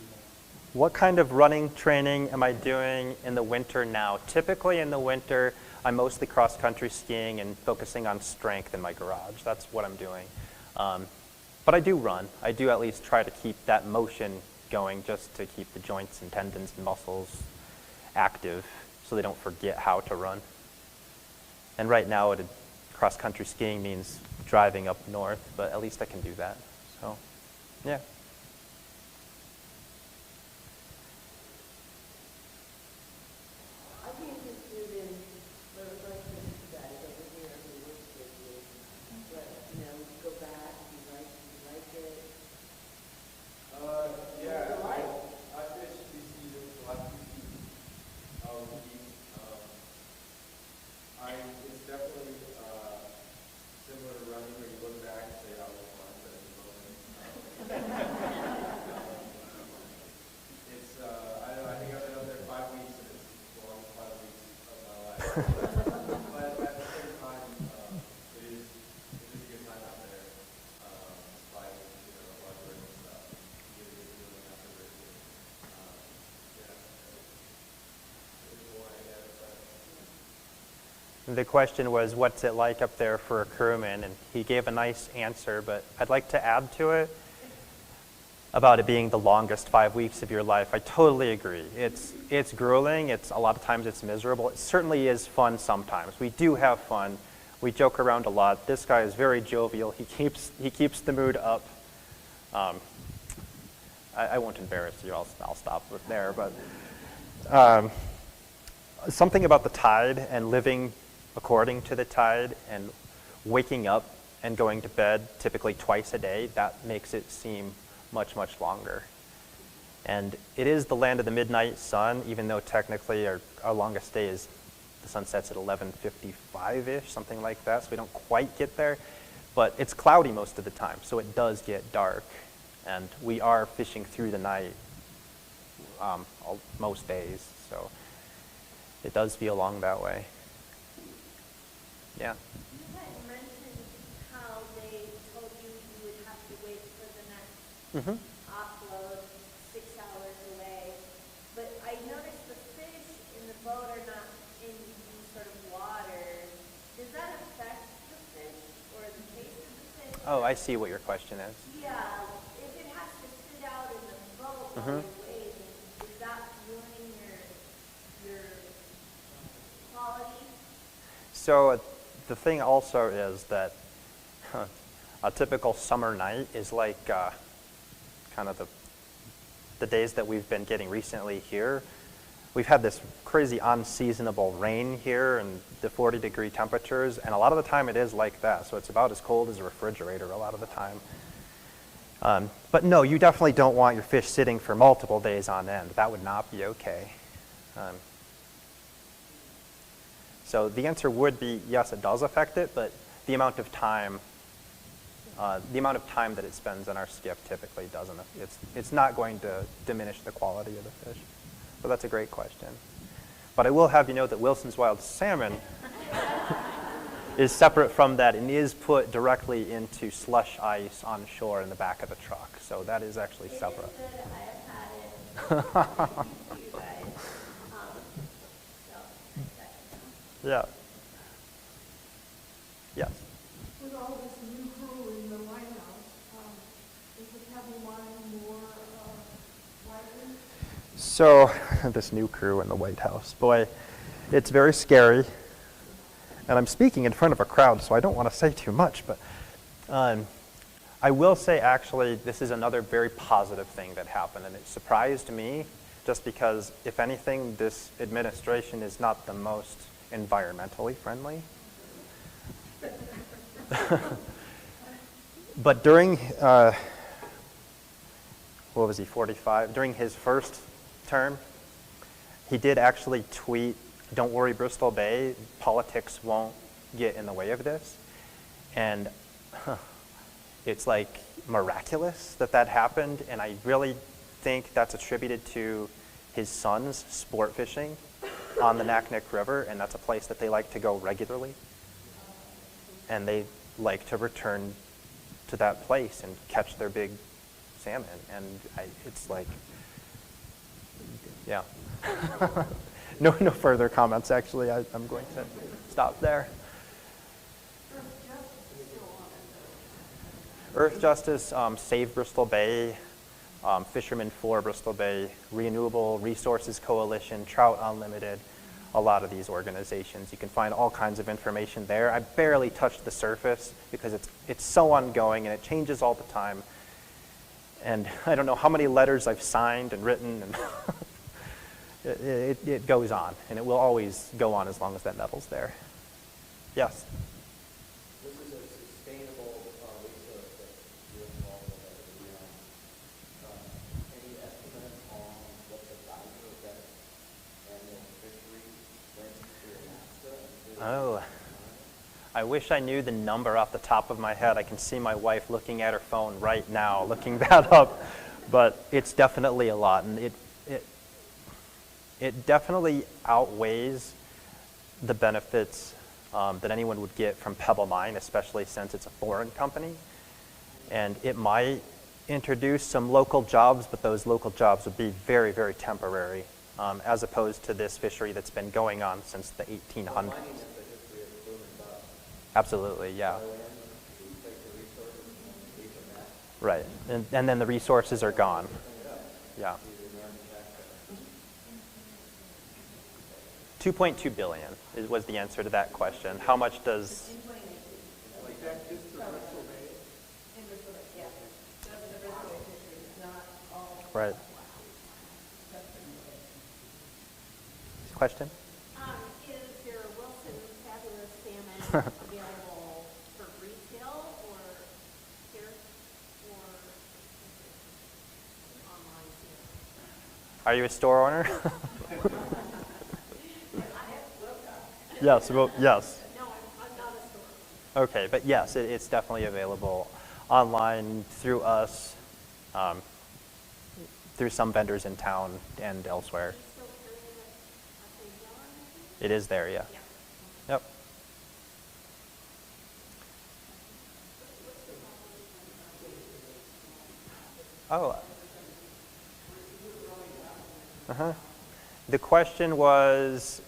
What kind of running training am I doing in the winter now? Typically in the winter, I'm mostly cross-country skiing and focusing on strength in my garage. That's what I'm doing. But I do run. I do at least try to keep that motion going just to keep the joints and tendons and muscles active so they don't forget how to run. And right now, cross-country skiing means driving up north, but at least I can do that. So, yeah. I'd be interested in what it was like for you guys over here who works with you. But, you know, go back, you like it. Yeah, I fished this season, the last 2 seasons of the East. It's definitely similar to running where you look back and say, I was fun, but at the moment, I don't know, I think I've been up there 5 weeks and it's the longest 5 weeks of my life. But at the same time, it is a good time out there, despite, a lot of work and stuff. You get a good feeling afterwards. It's more, The question was, what's it like up there for a crewman? And he gave a nice answer, but I'd like to add to it about it being the longest 5 weeks of your life. I totally agree. It's grueling. A lot of times it's miserable. It certainly is fun sometimes. We do have fun. We joke around a lot. This guy is very jovial. He keeps the mood up. I won't embarrass you. I'll stop there. But something about the tide and living according to the tide and waking up and going to bed typically twice a day, that makes it seem much, much longer. And it is the land of the midnight sun, even though technically our longest day is the sun sets at 11:55-ish, something like that, so we don't quite get there. But it's cloudy most of the time, so it does get dark. And we are fishing through the night most days, so it does feel long that way. Yeah. You had mentioned how they told you you would have to wait for the next offload 6 hours away. But I noticed the fish in the boat are not in any sort of water. Does that affect the fish or the taste of the fish? Oh, I see what your question is. Yeah, if it has to sit out in the boat while you're waiting, is that ruining your quality? So the thing also is that a typical summer night is like kind of the days that we've been getting recently here. We've had this crazy unseasonable rain here and the 40-degree temperatures, and a lot of the time it is like that. So it's about as cold as a refrigerator a lot of the time. But no, you definitely don't want your fish sitting for multiple days on end. That would not be okay. So the answer would be yes, it does affect it, but the amount of time that it spends on our skiff typically doesn't. It's not going to diminish the quality of the fish. So that's a great question. But I will have you know that Wilson's Wild Salmon is separate from that and is put directly into slush ice on shore in the back of the truck. So that is actually separate. It is good. I have had it. You guys. Yeah. Yes. With all this new crew in the White House, is the Pebble Mine more lively? So this new crew in the White House, boy, it's very scary. And I'm speaking in front of a crowd, so I don't want to say too much, but I will say actually this is another very positive thing that happened, and it surprised me just because, if anything, this administration is not the most environmentally friendly. But during, what was he, 45? During his first term, he did actually tweet, "Don't worry, Bristol Bay, politics won't get in the way of this." And it's like miraculous that happened, and I really think that's attributed to his son's sport fishing on the Naknek River, and that's a place that they like to go regularly. And they like to return to that place and catch their big salmon. And it's like, Yeah. No further comments, actually. I'm going to stop there. Earth Justice, Save Bristol Bay, Fishermen for Bristol Bay, Renewable Resources Coalition, Trout Unlimited, a lot of these organizations. You can find all kinds of information there. I barely touched the surface because it's so ongoing and it changes all the time. And I don't know how many letters I've signed and written, and it goes on, and it will always go on as long as that metal's there. Yes? This is a sustainable resource that you're involved with. Any estimate on what the value of that annual fishery went to Alaska? Oh, I wish I knew the number off the top of my head. I can see my wife looking at her phone right now, looking that up, but it's definitely a lot, and it definitely outweighs the benefits that anyone would get from Pebble Mine, especially since it's a foreign company. And it might introduce some local jobs, but those local jobs would be very, very temporary, as opposed to this fishery that's been going on since the 1800s. Absolutely, yeah. Right, and then the resources are gone. Yeah. 2.2 billion was the answer to that question. How much does... Right. Question? Is your Wilson Fabulous Salmon available for retail or here or online here? Are you a store owner? Yes, well, yes. No, I'm not a store. Okay, but yes, it's definitely available online through us, through some vendors in town and elsewhere. Still carrying it at the yard? It is there, yeah. Yep. Oh. Uh-huh. The question was,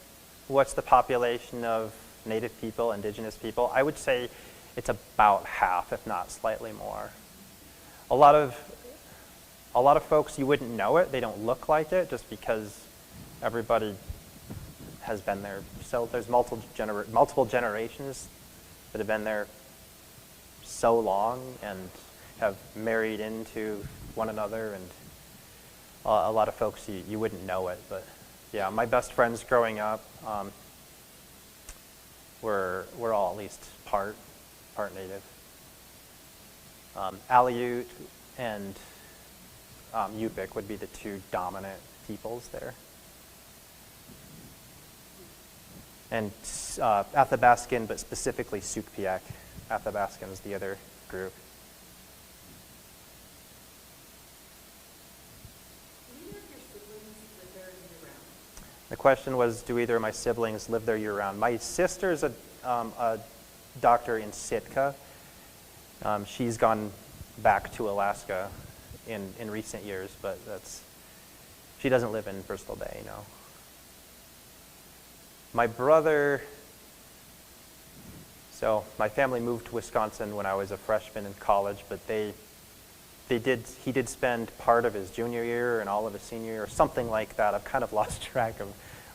what's the population of Native people, indigenous people? I would say it's about half, if not slightly more. A lot of folks, you wouldn't know it. They don't look like it just because everybody has been there. So there's multiple generations that have been there so long and have married into one another, and a lot of folks, you wouldn't know it. But yeah, my best friends growing up were all at least part Native. Aleut and Yupik would be the two dominant peoples there. And Athabascan, but specifically Sukpiaq. Athabascan is the other group. The question was, do either of my siblings live there year-round? My sister's a doctor in Sitka. She's gone back to Alaska in recent years, but she doesn't live in Bristol Bay, no. My brother, so my family moved to Wisconsin when I was a freshman in college, but he did spend part of his junior year and all of his senior year, or something like that. I've kind of lost track of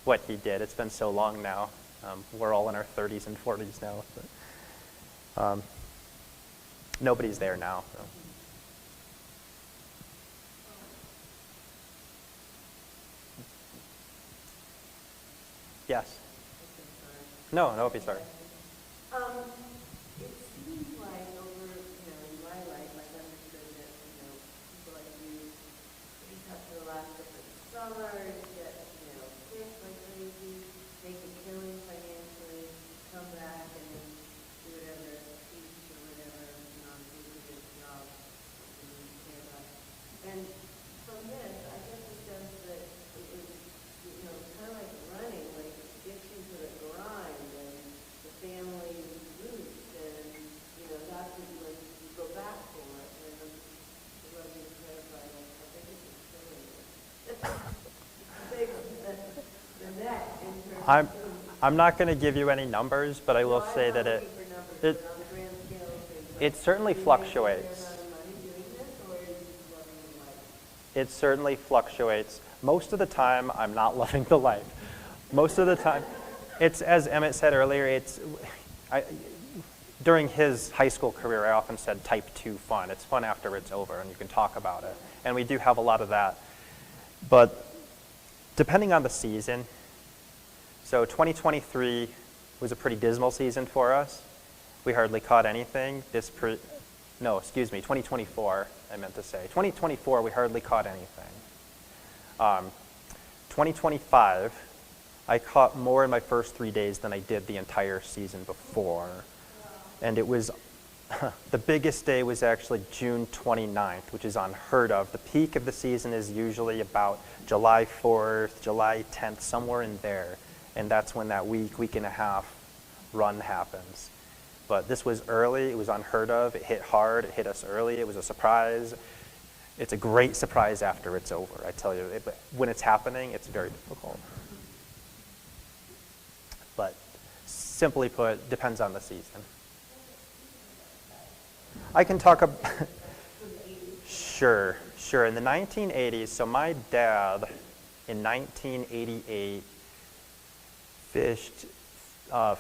what he did. It's been so long now. We're all in our 30s and 40s now. But, nobody's there now. So. Yes? No, don't be sorry. It seems like over, in my life, I've understood that, people like you, you have to Alaska for the summer, get, fish like crazy, make a killing financially, come back and then do whatever, teach or whatever, do a good job, that you care about. And from this, I get the sense that it was, kind of like running, like get you to the grind, and the family really I'm not going to give you any numbers, but I will say that it certainly fluctuates. It certainly fluctuates. Most of the time, I'm not loving the life. Most of the time, it's, as Emmett said earlier, during his high school career, I often said type 2 fun. It's fun after it's over, and you can talk about it. And we do have a lot of that. But depending on the season, so 2023 was a pretty dismal season for us. We hardly caught anything. 2024, I meant to say. 2024, we hardly caught anything. 2025, I caught more in my first 3 days than I did the entire season before. And it was, the biggest day was actually June 29th, which is unheard of. The peak of the season is usually about July 4th, July 10th, somewhere in there. And that's when that week and a half run happens. But this was early, it was unheard of, it hit hard, it hit us early, it was a surprise. It's a great surprise after it's over, I tell you. But when it's happening, it's very difficult. But simply put, depends on the season. I can talk about, sure. In the 1980s, so my dad in 1988 fished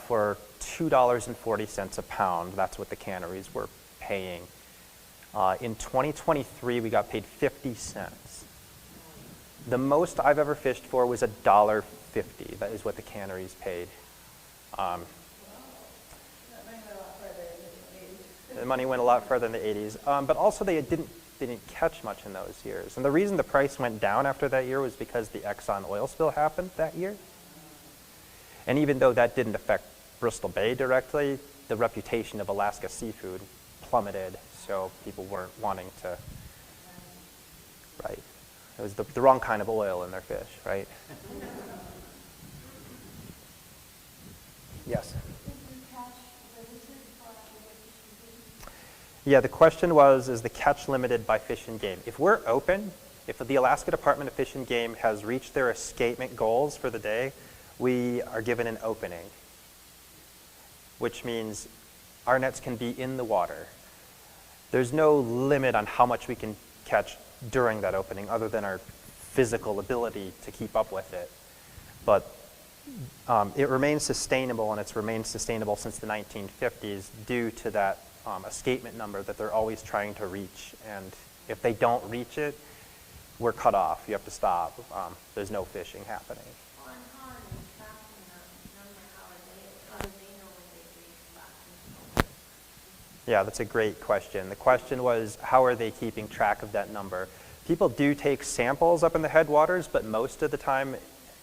for $2.40 a pound. That's what the canneries were paying. In 2023, we got paid 50 cents. The most I've ever fished for was $1.50. That is what the canneries paid. The money went a lot further in the 80s. But also they didn't catch much in those years. And the reason the price went down after that year was because the Exxon oil spill happened that year. And even though that didn't affect Bristol Bay directly, the reputation of Alaska seafood plummeted, so people weren't wanting to, right? It was the wrong kind of oil in their fish, right? Yes? Yeah, the question was, is the catch limited by Fish and Game? If we're open, if the Alaska Department of Fish and Game has reached their escapement goals for the day, we are given an opening, which means our nets can be in the water. There's no limit on how much we can catch during that opening other than our physical ability to keep up with it. But it remains sustainable, and it's remained sustainable since the 1950s due to that escapement number that they're always trying to reach. And if they don't reach it, we're cut off. You have to stop. There's no fishing happening. Yeah, that's a great question. The question was, how are they keeping track of that number? People do take samples up in the headwaters, but most of the time,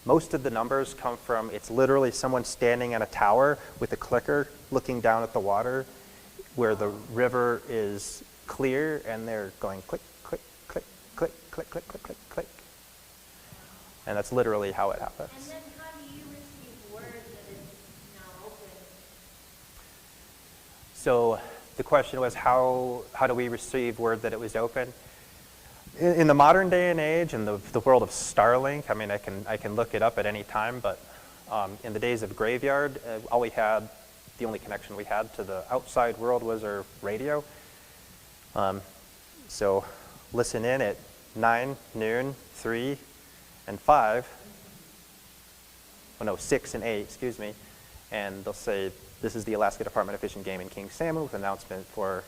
most of the numbers come from, it's literally someone standing on a tower with a clicker looking down at the water where the river is clear, and they're going click, click, click, click, click, click, click, click, click. And that's literally how it happens. And then how do you receive word that it's now open? So the question was, how do we receive word that it was open? In the modern day and age, in the world of Starlink, I mean, I can look it up at any time, but in the days of Graveyard, the only connection we had to the outside world was our radio. So listen in at 9, noon, 3, and 5. Oh no, 6 and 8, excuse me. And they'll say, this is the Alaska Department of Fish and Game in King Salmon with an announcement for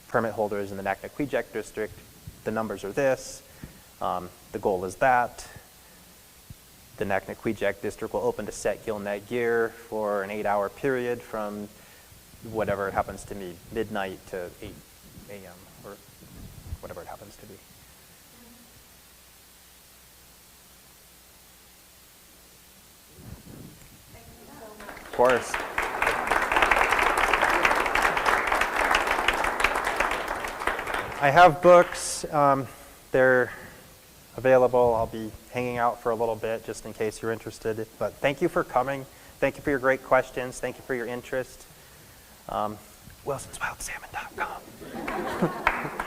permit holders in the Naknek district. The numbers are this. The goal is that. The Naknek district will open to set gill net gear for an 8-hour period from whatever it happens to be, midnight to 8 a.m. or whatever it happens to be. Of course. I have books. They're available. I'll be hanging out for a little bit just in case you're interested. But thank you for coming. Thank you for your great questions. Thank you for your interest. WilsonsWildSalmon.com.